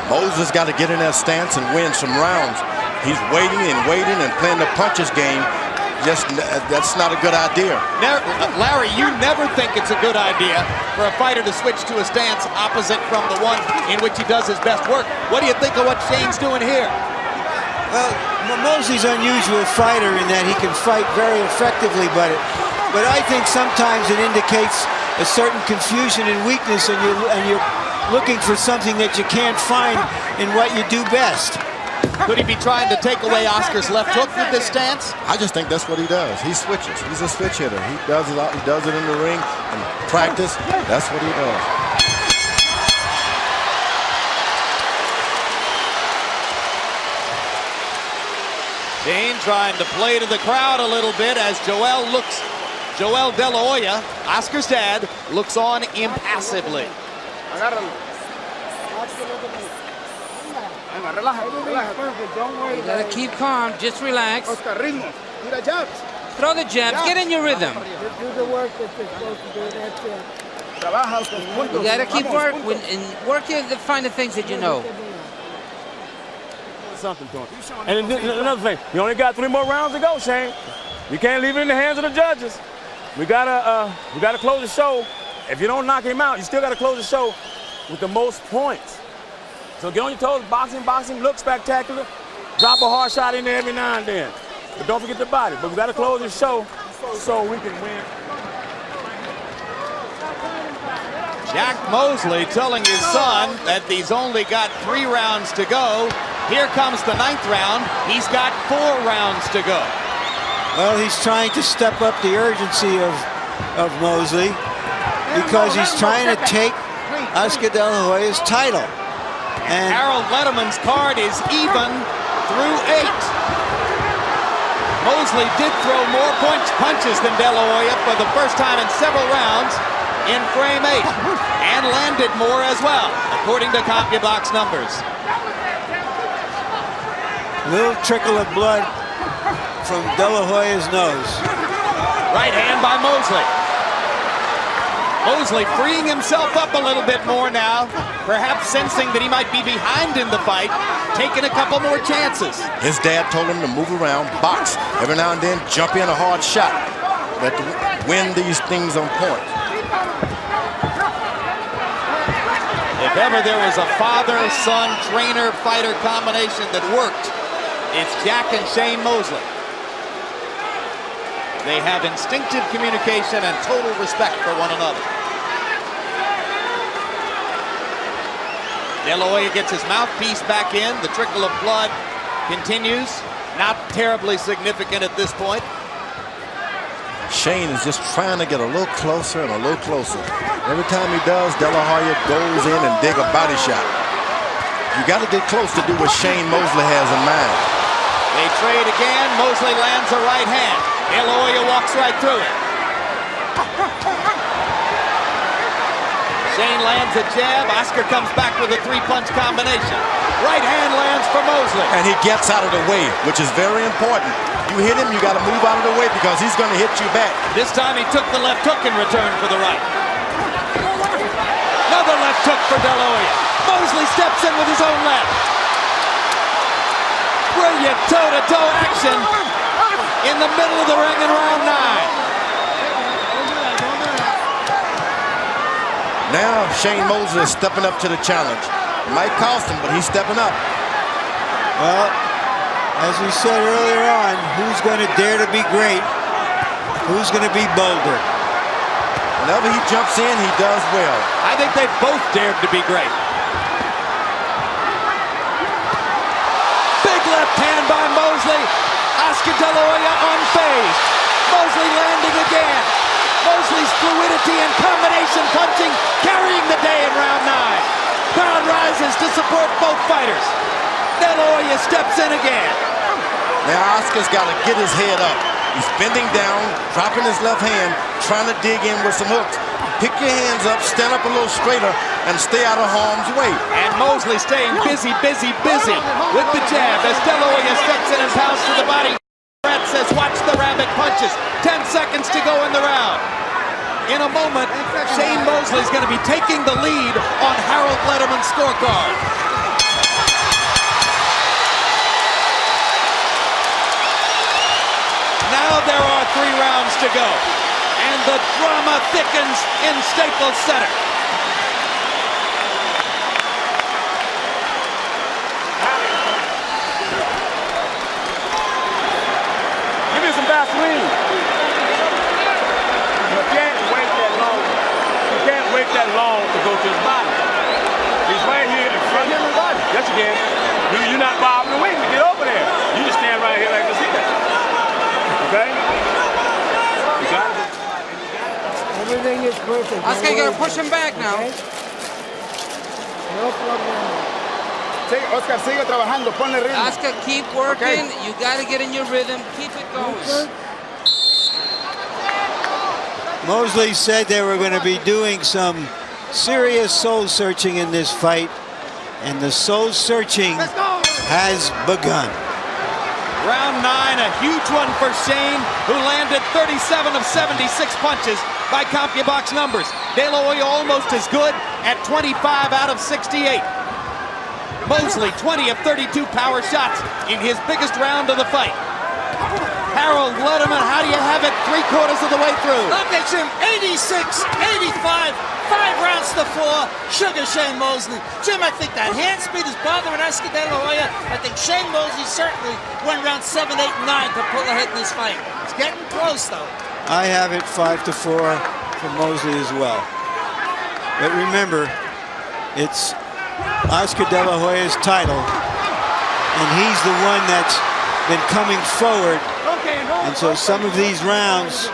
Mosley's got to get in that stance and win some rounds. He's waiting and playing the punches game. That's not a good idea. Larry, you never think it's a good idea for a fighter to switch to a stance opposite from the one in which he does his best work. What do you think of what Shane's doing here? Well, Mosley's an unusual fighter in that he can fight very effectively, but I think sometimes it indicates a certain confusion and weakness, and you're looking for something that you can't find in what you do best. Could he be trying to take away Oscar's left hook with this stance? I just think that's what he does. He switches. He's a switch hitter. He does it. He does it in the ring and practice. That's what he does. Shane trying to play to the crowd a little bit as Joel De La Hoya, Oscar's dad, looks on impassively. You gotta keep calm, just relax. Throw the jabs, get in your rhythm. Do the work that you're supposed to do, that's it. You gotta keep working to find the things that you know. Something to him. And another thing, you only got 3 more rounds to go, Shane. You can't leave it in the hands of the judges. We gotta close the show. If you don't knock him out, you still gotta close the show with the most points. So get on your toes, boxing, look spectacular. Drop a hard shot in there every now and then. But don't forget the body. But we gotta close the show so we can win. Jack Mosley telling his son that he's only got 3 rounds to go. Here comes the 9th round. He's got 4 rounds to go. Well, he's trying to step up the urgency of Mosley because he's trying to take Oscar De La Hoya's title. And Harold Letterman's card is even through 8. Mosley did throw more punches than De La Hoya for the first time in several rounds in frame 8, and landed more as well, according to CompuBox numbers. Little trickle of blood from De La Hoya's nose. Right hand by Mosley. Mosley freeing himself up a little bit more now, perhaps sensing that he might be behind in the fight, taking a couple more chances. His dad told him to move around, box, every now and then jump in a hard shot, but to win these things on points. If ever there was a father-son, trainer-fighter combination that worked, it's Jack and Shane Mosley. They have instinctive communication and total respect for one another. De La Hoya gets his mouthpiece back in. The trickle of blood continues. Not terribly significant at this point. Shane is just trying to get a little closer and a little closer. Every time he does, De La Hoya goes in and dig a body shot. You got to get close to do what Shane Mosley has in mind. They trade again. Mosley lands a right hand. De La Hoya walks right through it. Shane lands a jab. Oscar comes back with a three-punch combination. Right hand lands for Mosley. And he gets out of the way, which is very important. You hit him, you got to move out of the way because he's going to hit you back. This time he took the left hook in return for the right. Another left hook for De La Hoya. Mosley steps in with his own left. Brilliant toe-to-toe action in the middle of the ring in round 9. Now Shane Mosley is stepping up to the challenge. It might cost him, but he's stepping up. Well, as we said earlier on, who's going to dare to be great? Who's going to be bolder? Whenever he jumps in, he does well. I think they both dared to be great. Big left hand by Mosley. Oscar De La Hoya unfazed. Mosley landing again. Mosley's fluidity and combination punching carrying the day in round 9. Crowd rises to support both fighters. De La Hoya steps in again. Now Oscar's got to get his head up. He's bending down, dropping his left hand, trying to dig in with some hooks. Pick your hands up, stand up a little straighter, and stay out of harm's way. And Mosley staying busy with the jab as De La Hoya steps in and pounds to the body. Brett says, watch the rabbit punches. 10 seconds to go in the round. In a moment, Shane Mosley's going to be taking the lead on Harold Letterman's scorecard. Now there are 3 rounds to go, and the drama thickens in Staples Center. Give me some Vaseline. You can't wait that long. You can't wait that long to go to his body. He's right here in front of his body. Yes, you can. You're not bobbing the wing to get over there. You just stand right here like this either. Okay? You got it. Everything is perfect. Oscar, you gotta push him back now. Okay? No problem. Oscar, sigue trabajando, ponle ritmo. Oscar, keep working. You gotta get in your rhythm. Keep it going. Mosley said they were going to be doing some serious soul searching in this fight, and the soul searching has begun. Round 9, a huge one for Shane, who landed 37 of 76 punches by CompuBox numbers. De La Hoya almost as good at 25 out of 68. Mosley 20 of 32 power shots in his biggest round of the fight. Harold Letterman, how do you have it 3/4 of the way through? Look at Jim, 86, 85, 5 rounds to 4, sugar Shane Mosley. Jim, I think that hand speed is bothering Oscar De La Hoya. I think Shane Mosley certainly went round 7, 8, 9 to pull ahead in this fight. It's getting close, though. I have it 5-4 for Mosley as well. But remember, it's Oscar De La Hoya's title, and he's the one that's been coming forward. And so some of these rounds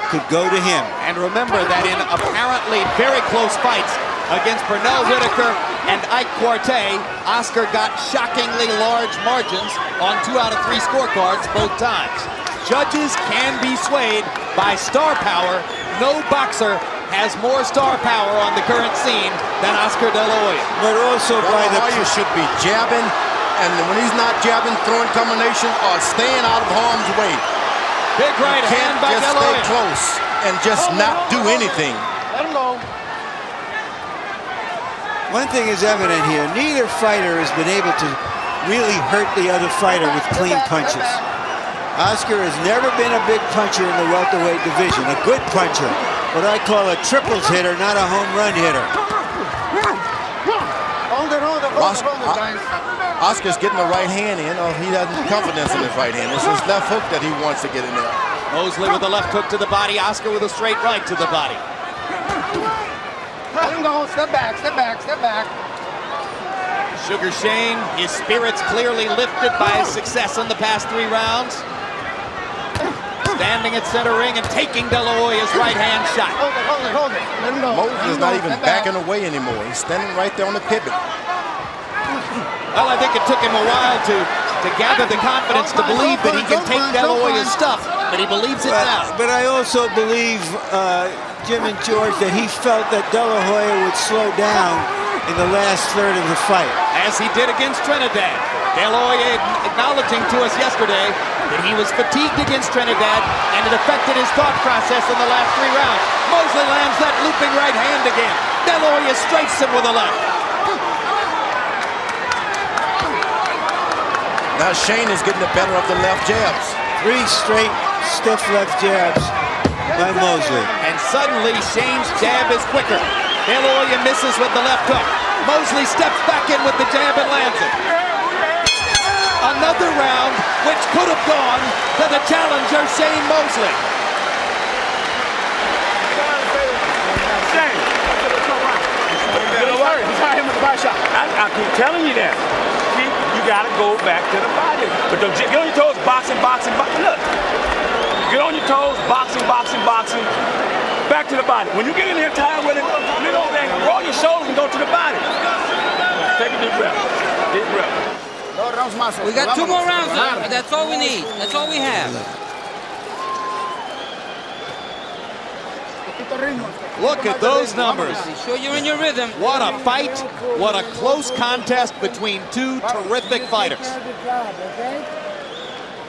could go to him. And remember that in apparently very close fights against Pernell Whitaker and Ike Quartey, Oscar got shockingly large margins on 2 out of 3 scorecards both times. Judges can be swayed by star power. No boxer has more star power on the current scene than Oscar De La Hoya. But also by the... Hoya should be jabbing, and when he's not jabbing, throwing combination or staying out of harm's way. Big right hand by De La Hoya. Stay close and just not do anything. Let him go. One thing is evident here. Neither fighter has been able to really hurt the other fighter with clean punches. Oscar has never been a big puncher in the welterweight division. A good puncher. What I call a triples hitter, not a home run hitter. Hold it, guys. Oscar's getting the right hand in, or he doesn't have confidence in his right hand. It's his left hook that he wants to get in there. Mosley with a left hook to the body, Oscar with a straight right to the body. Let him go. Step back, step back, step back. Sugar Shane, his spirits clearly lifted by his success in the past 3 rounds. Standing at center ring and taking De La Hoya's right hand shot. Hold it. Let him go. Mosley's not even backing away anymore. He's standing right there on the pivot. Well, I think it took him a while to to gather the confidence to believe that he can take De La Hoya's stuff, but he believes it now. But I also believe, Jim and George, that he felt that De La Hoya would slow down in the last third of the fight. As he did against Trinidad. De La Hoya acknowledging to us yesterday that he was fatigued against Trinidad and it affected his thought process in the last 3 rounds. Mosley lands that looping right hand again. De La Hoya strafes him with a left. Now Shane is getting the better of the left jabs. 3 straight stiff left jabs by Mosley. And suddenly Shane's jab is quicker. De La Hoya misses with the left hook. Mosley steps back in with the jab and lands it. Another round which could have gone to the challenger, Shane Mosley. Shane, I keep telling you that. You got to go back to the body. But don't get on your toes, boxing. Look, get on your toes, boxing. Back to the body. When you get in here tired with it, you know, roll your shoulders and go to the body. Take a deep breath. Deep breath. We got 2 more rounds left. That's all we need. That's all we have. Look at those numbers. Be sure you're in your rhythm. What a fight. What a close contest between 2 terrific fighters.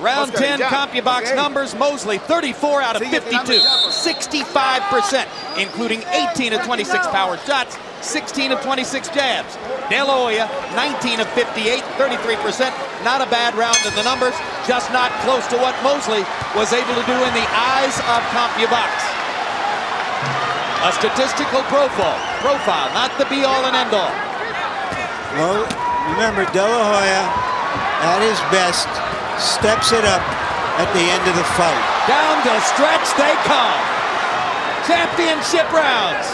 Round 10 CompuBox numbers. Mosley 34 out of 52, 65%, including 18 of 26 power shots, 16 of 26 jabs. De La Hoya 19 of 58, 33%. Not a bad round in the numbers, just not close to what Mosley was able to do in the eyes of CompuBox. A statistical profile, not the be-all and end-all. Well, remember, De La Hoya, at his best, steps it up at the end of the fight. Down the stretch they come. Championship rounds.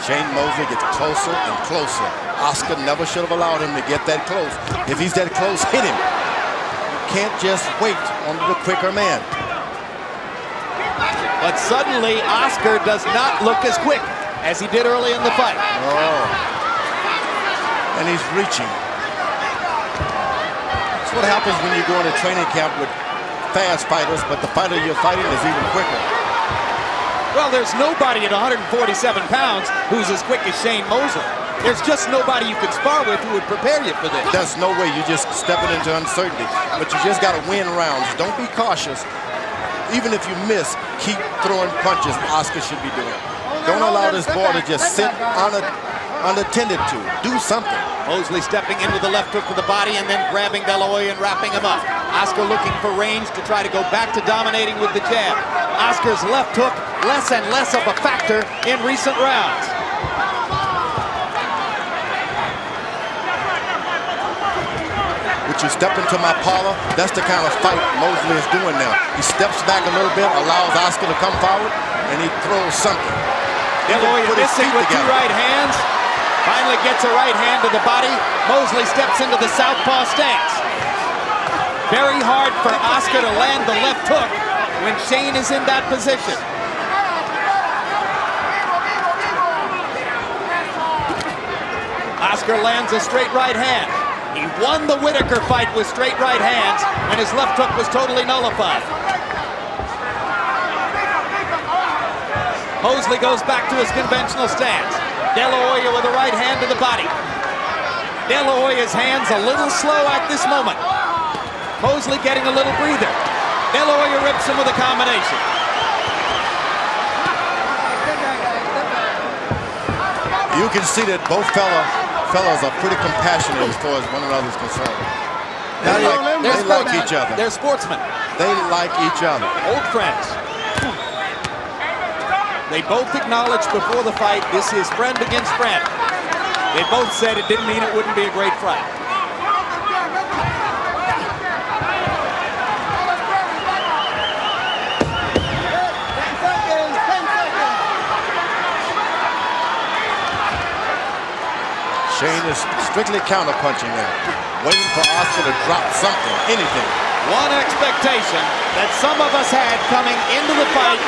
Shane Mosley gets closer and closer. Oscar never should have allowed him to get that close. If he's that close, hit him. You can't just wait on the quicker man. But suddenly, Oscar does not look as quick as he did early in the fight. Oh. And he's reaching. That's what happens when you go into training camp with fast fighters, but the fighter you're fighting is even quicker. Well, there's nobody at 147 pounds who's as quick as Shane Mosley. There's just nobody you could spar with who would prepare you for this. There's no way. You're just stepping into uncertainty. But you just got to win rounds. Don't be cautious. Even if you miss, keep throwing punches Oscar should be doing. Don't allow this ball to just sit unattended to. Do something. Mosley stepping in with the left hook to the body and then grabbing De La Hoya and wrapping him up. Oscar looking for range to try to go back to dominating with the jab. Oscar's left hook less and less of a factor in recent rounds. Would you step into my parlor? That's the kind of fight Mosley is doing now. He steps back a little bit, allows Oscar to come forward, and he throws something. De La Hoya missing with 2 right hands. Finally gets a right hand to the body. Mosley steps into the southpaw stance. Very hard for Oscar to land the left hook when Shane is in that position. Oscar lands a straight right hand. He won the Whitaker fight with straight right hands when his left hook was totally nullified. Mosley goes back to his conventional stance. De La Hoya with a right hand to the body. De La Hoya's hands a little slow at this moment. Mosley getting a little breather. De La Hoya rips him with a combination. You can see that both fellas are pretty compassionate as far as one another's concerned. They like each other. They're sportsmen. They like each other. Old friends. They both acknowledged before the fight this is friend against friend. They both said it didn't mean it wouldn't be a great fight. Shane is strictly counterpunching now, waiting for Oscar to drop something, anything. One expectation that some of us had coming into the fight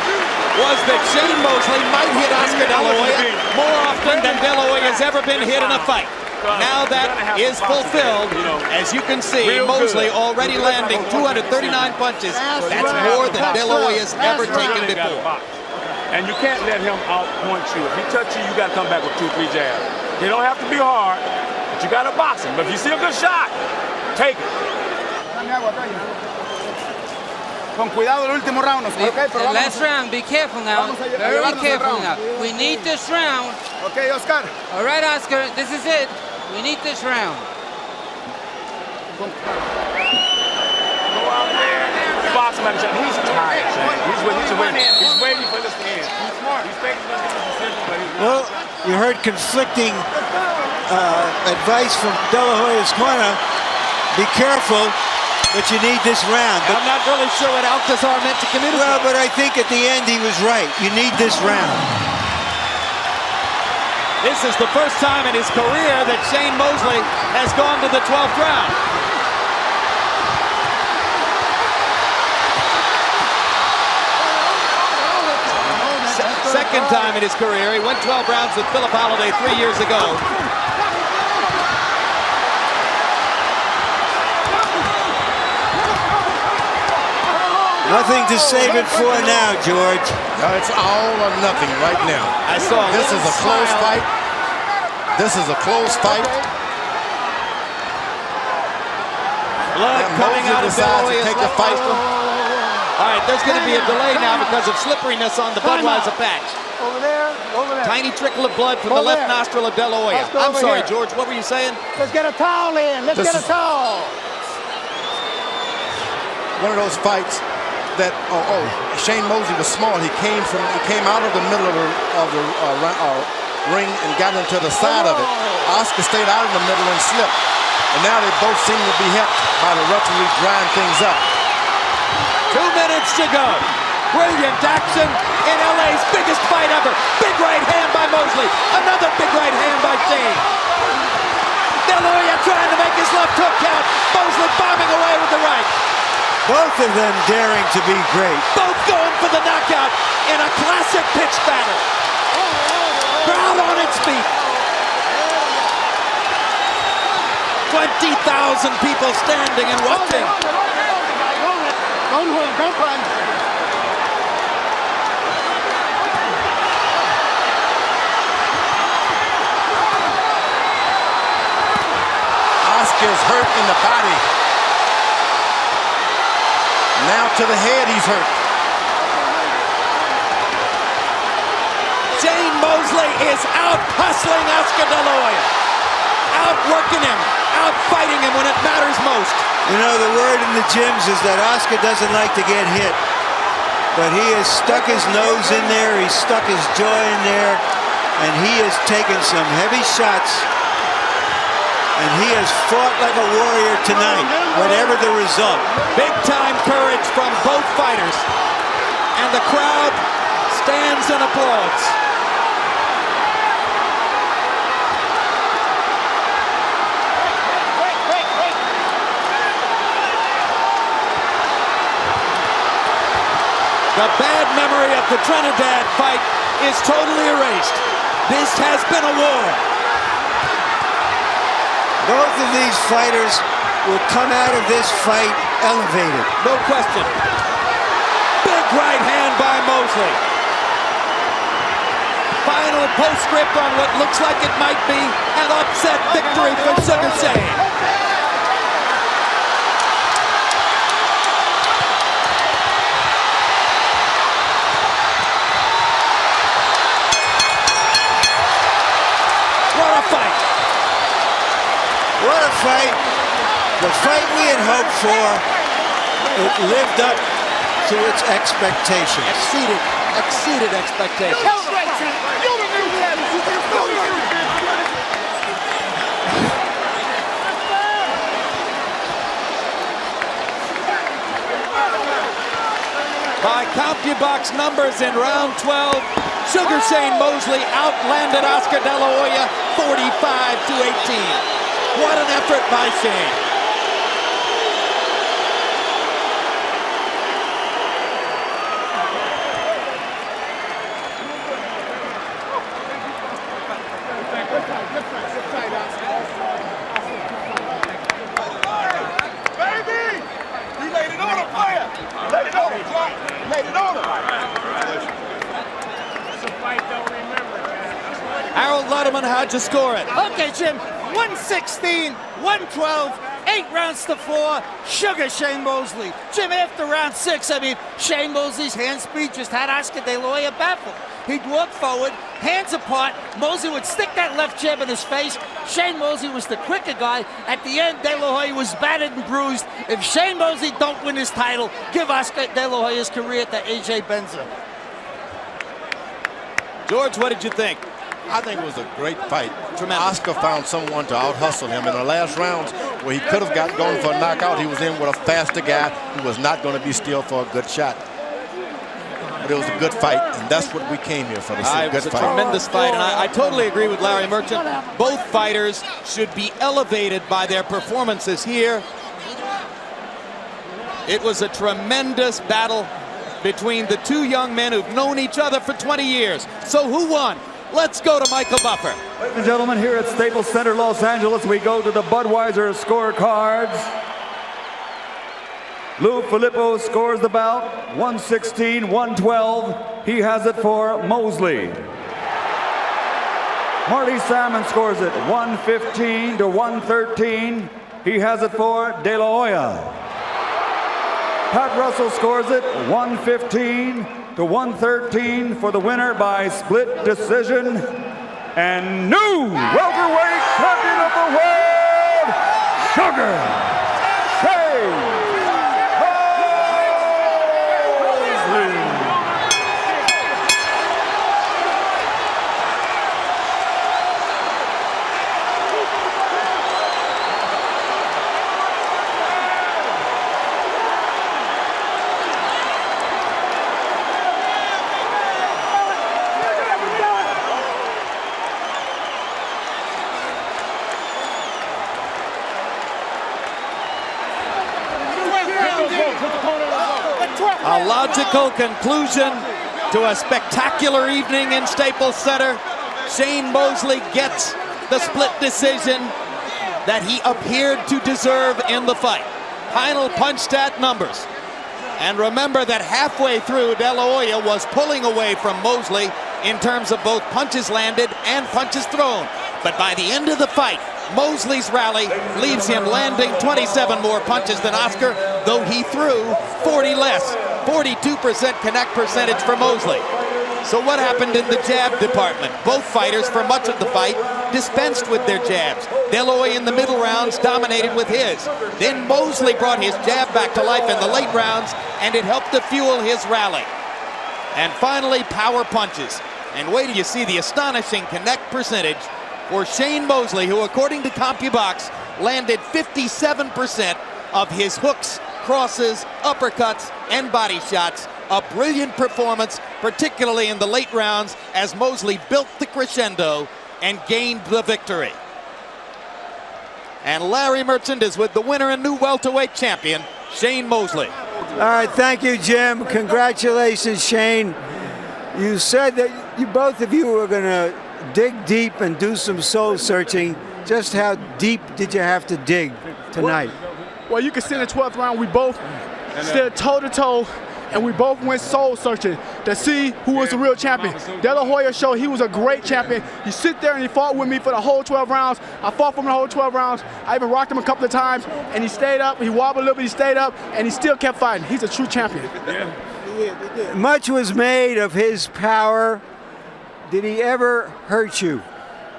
was that Shane Mosley might hit Oscar De La Hoya more often than De La Hoya has ever been hit in a fight. Now that is fulfilled. As you can see, Mosley already landing 239 punches. That's more than De La Hoya's ever taken before. And you can't let him outpoint you. If he touches you, you got to come back with 2-3 jabs. They don't have to be hard, but you got to box him. But if you see a good shot, take it. Con cuidado el último round. Okay, the last round, be careful now. Very careful now. We need this round. Okay, Oscar. All right, Oscar, this is it. We need this round. Go out there. Box him at a shot. He's tired, Shane. He's waiting. He's waiting for this to end. He's smart. He's thinking about this decision, but he's well, you heard conflicting advice from De La Hoya's corner. Be careful, but you need this round. But I'm not really sure what Alcazar meant to communicate. Well, but I think at the end he was right. You need this round. This is the first time in his career that Shane Mosley has gone to the 12th round. Second time in his career. He went 12 rounds with Philip Holliday 3 years ago. Nothing to save it for now, George. No, it's all or nothing right now. I saw this is a close fight. This is a close fight. Blood coming out of De La Hoya's take the fight. All right, there's going to be a delay now because of slipperiness on the Budweiser patch. Over there, over there. Tiny trickle of blood from the left nostril of De La Hoya. I'm sorry, George, what were you saying? Let's get a towel in. Let's get a towel. One of those fights that Shane Mosley was smart. He came out of the middle of the ring and got into the side of it. Oscar stayed out in the middle and slipped. And now they both seem to be helped by the referee drying things up. 2 minutes to go. Brilliant action in LA's biggest fight ever. Big right hand by Mosley. Another big right hand by Shane. De La Hoya trying to make his left hook count. Mosley bombing away with the right. Both of them daring to be great. Both going for the knockout in a classic pitch battle. Crowd on its feet. 20,000 people standing and watching. Don't run. Oscar's hurt in the body. Now to the head he's hurt. Shane Mosley is out hustling Oscar De La Hoya. Out working him. Out fighting him when it matters most. You know, the word in the gyms is that Oscar doesn't like to get hit. But he has stuck his nose in there. He's stuck his jaw in there. And he has taken some heavy shots. And he has fought like a warrior tonight, whatever the result. Big-time courage from both fighters. And the crowd stands and applauds. The bad memory of the Trinidad fight is totally erased. This has been a war. Both of these fighters will come out of this fight elevated. No question. Big right hand by Mosley. Final postscript on what looks like it might be an upset victory for Sugar Shane. What a fight. The fight we had hoped for, it lived up to its expectations. Exceeded expectations. By CompuBox numbers in round 12, Sugar Shane Mosley outlanded Oscar De La Hoya 45-18. What an effort by Shane. Good fight, Oscar. gentlemen, how'd you score it? Okay, Jim, 116, 112, 8 rounds to 4. Sugar Shane Mosley. Jim, after round 6, I mean, Shane Mosley's hand speed just had Oscar De La Hoya baffled. He'd walk forward, hands apart. Mosley would stick that left jab in his face. Shane Mosley was the quicker guy. At the end, De La Hoya was battered and bruised. If Shane Mosley don't win his title, give Oscar De La Hoya's career to AJ Benza. George, what did you think? I think it was a great fight. Tremendous. Oscar found someone to out-hustle him in the last rounds where he could have gone for a knockout. He was in with a faster guy who was not going to be still for a good shot. But it was a good fight, and that's what we came here for. To see. It was a tremendous fight, and I totally agree with Larry Merchant. Both fighters should be elevated by their performances here. It was a tremendous battle between the two young men who've known each other for 20 years. So who won? Let's go to Michael Buffer. Ladies and gentlemen, here at Staples Center, Los Angeles, we go to the Budweiser scorecards. Lou Filippo scores the bout, 116-112. He has it for Mosley. Marty Salmon scores it, 115-113. He has it for De La Hoya. Pat Russell scores it, 115-113 for the winner by split decision. And new welterweight champion of the world, Sugar Shane Mosley. A logical conclusion to a spectacular evening in Staples Center. Shane Mosley gets the split decision that he appeared to deserve in the fight. Final punch stat numbers. And remember that halfway through, De La Hoya was pulling away from Mosley in terms of both punches landed and punches thrown. But by the end of the fight, Mosley's rally leaves him landing 27 more punches than Oscar, though he threw 40 less. 42% connect percentage for Mosley. So what happened in the jab department? Both fighters, for much of the fight, dispensed with their jabs. De La Hoya in the middle rounds dominated with his. Then Mosley brought his jab back to life in the late rounds, and it helped to fuel his rally. And finally, power punches. And wait till you see the astonishing connect percentage for Shane Mosley, who, according to CompuBox, landed 57% of his hooks, crosses, uppercuts, and body shots. A brilliant performance, particularly in the late rounds, as Mosley built the crescendo and gained the victory. And Larry Merchant is with the winner and new welterweight champion, Shane Mosley. All right, thank you, Jim. Congratulations, Shane. You said that both of you were going to dig deep and do some soul searching. Just how deep did you have to dig tonight? Well, you can see in the 12th round, we both stood toe-to-toe, and we both went soul searching to see who was the real champion. De La Hoya showed he was a great champion. He sit there and he fought with me for the whole 12 rounds. I fought for him the whole 12 rounds. I even rocked him a couple of times, and he stayed up. He wobbled a little bit, he stayed up, and he still kept fighting. He's a true champion. Yeah. Much was made of his power. Did he ever hurt you?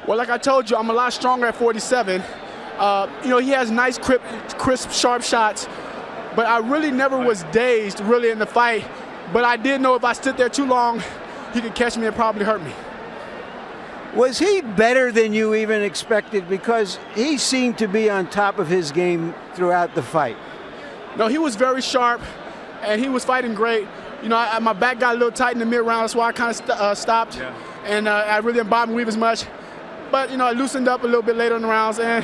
Well, like I told you, I'm a lot stronger at 47. You know, he has nice, crisp, sharp shots, but I really never was dazed really in the fight. But I did know if I stood there too long, he could catch me and probably hurt me. Was he better than you even expected? Because he seemed to be on top of his game throughout the fight. No, he was very sharp, and he was fighting great. You know, my back got a little tight in the mid-round, that's why I kind of stopped. Yeah. And I really didn't bob and weave as much. But, you know, I loosened up a little bit later in the rounds, and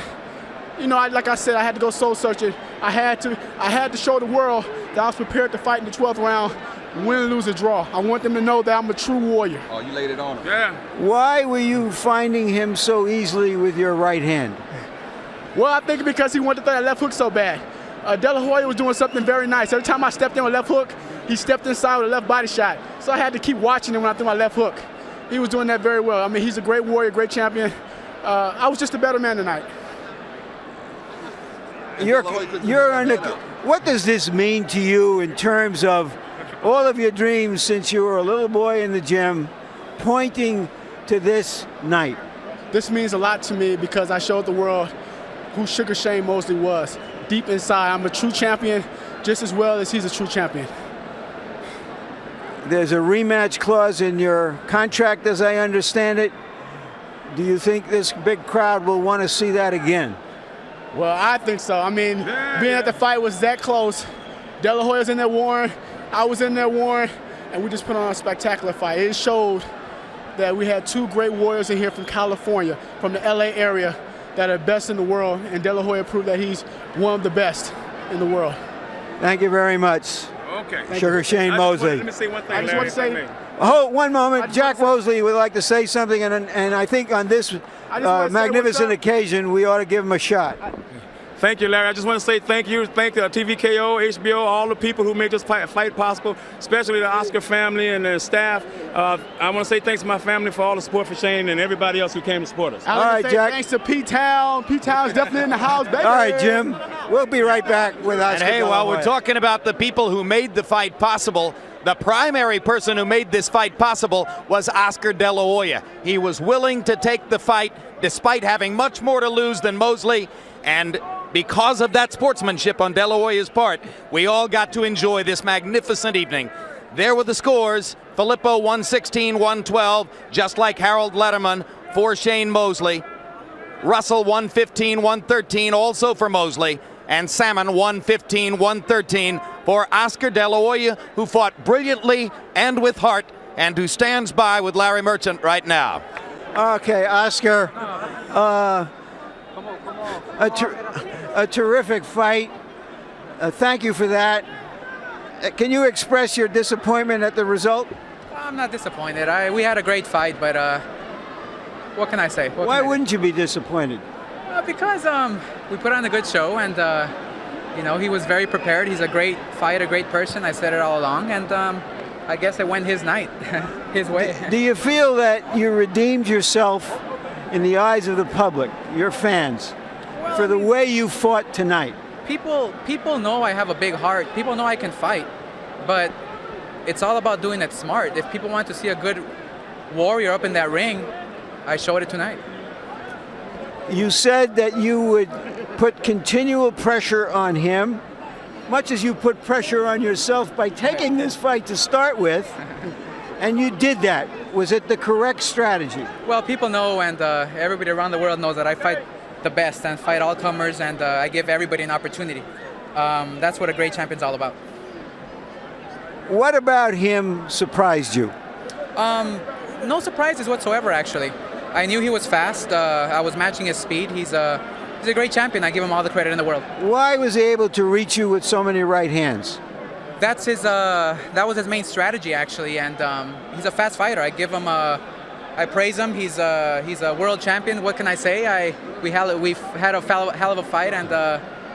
you know, like I said, I had to go soul searching. I had to show the world that I was prepared to fight in the 12th round, win, lose, or draw. I want them to know that I'm a true warrior. Oh, you laid it on him. Yeah. Why were you finding him so easily with your right hand? Well, I think because he wanted to throw that left hook so bad. De La Hoya was doing something very nice. Every time I stepped in with a left hook, he stepped inside with a left body shot. So I had to keep watching him when I threw my left hook. he was doing that very well. I mean, he's a great warrior, great champion. I was just a better man tonight. What does this mean to you in terms of all of your dreams since you were a little boy in the gym, pointing to this night? This means a lot to me because I showed the world who Sugar Shane Mosley was. Deep inside, I'm a true champion just as well as he's a true champion. There's a rematch clause in your contract, as I understand it. Do you think this big crowd will want to see that again? Well, I think so. I mean, being at the fight was that close. De La Hoya's in there warring, I was in there warring, and we just put on a spectacular fight. It showed that we had two great warriors in here from California, from the LA area, that are best in the world, and De La Hoya proved that he's one of the best in the world. Thank you very much. Okay. Sugar Shane Mosley. Let me say one thing, I just want to say, oh, one moment. Jack Mosley would like to say something, and I think on this magnificent occasion, we ought to give him a shot. Thank you, Larry. I just want to say thank you. Thank TVKO, HBO, all the people who made this fight possible, especially the Oscar family and their staff. I want to say thanks to my family for all the support for Shane and everybody else who came to support us. All right, Jack. Thanks to P-Town. P-Town's definitely in the house, baby. All right, Jim. We'll be right back with Oscar. And hey, while we're talking about the people who made the fight possible, the primary person who made this fight possible was Oscar De La Hoya. He was willing to take the fight despite having much more to lose than Mosley, and because of that sportsmanship on De La Hoya's part, we all got to enjoy this magnificent evening. There were the scores. Filippo 116-112, just like Harold Letterman for Shane Mosley. Russell 115-113, also for Mosley. And Salmon 115-113 for Oscar De La Hoya, who fought brilliantly and with heart, and who stands by with Larry Merchant right now. Okay, Oscar. A terrific fight. Thank you for that. Can you express your disappointment at the result? Well, I'm not disappointed. We had a great fight, but what can I say? Why wouldn't you be disappointed? Because we put on a good show, and you know, he was very prepared. He's a great fighter, a great person. I said it all along, and I guess it went his night, his way. Do you feel that you redeemed yourself in the eyes of the public, your fans, for the way you fought tonight? People know I have a big heart. People know I can fight, but it's all about doing it smart. If people want to see a good warrior up in that ring, I showed it tonight. You said that you would put continual pressure on him, much as you put pressure on yourself by taking this fight to start with, and you did that. Was it the correct strategy? Well, people know, and everybody around the world knows that I fight the best and fight all comers, and I give everybody an opportunity. That's what a great champion's all about. What about him surprised you? No surprises whatsoever, actually. I knew he was fast. I was matching his speed. He's a great champion. I give him all the credit in the world. Why was he able to reach you with so many right hands? That's his. That was his main strategy, actually. And he's a fast fighter. I give him. I praise him. He's a world champion. What can I say? We've had a hell of a fight, and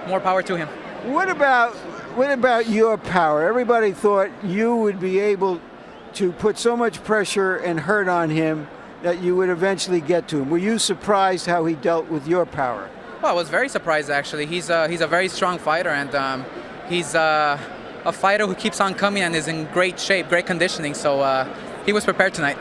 more power to him. What about your power? Everybody thought you would be able to put so much pressure and hurt on him that you would eventually get to him. Were you surprised how he dealt with your power? Well, I was very surprised, actually. He's a very strong fighter, and he's a fighter who keeps on coming and is in great shape, great conditioning. So he was prepared tonight.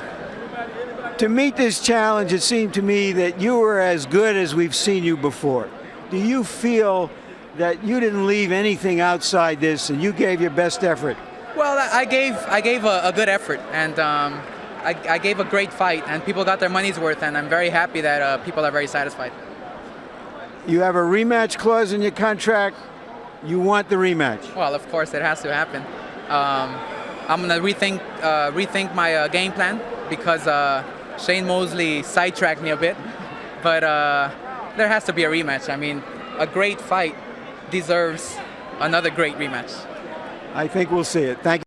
To meet this challenge, it seemed to me that you were as good as we've seen you before. Do you feel that you didn't leave anything outside this and you gave your best effort? Well, I gave a good effort, and I gave a great fight, and people got their money's worth, and I'm very happy that people are very satisfied. You have a rematch clause in your contract. You want the rematch? Well, of course, it has to happen. I'm going to rethink my game plan because Shane Mosley sidetracked me a bit, but there has to be a rematch. I mean, a great fight deserves another great rematch. I think we'll see it. Thank you.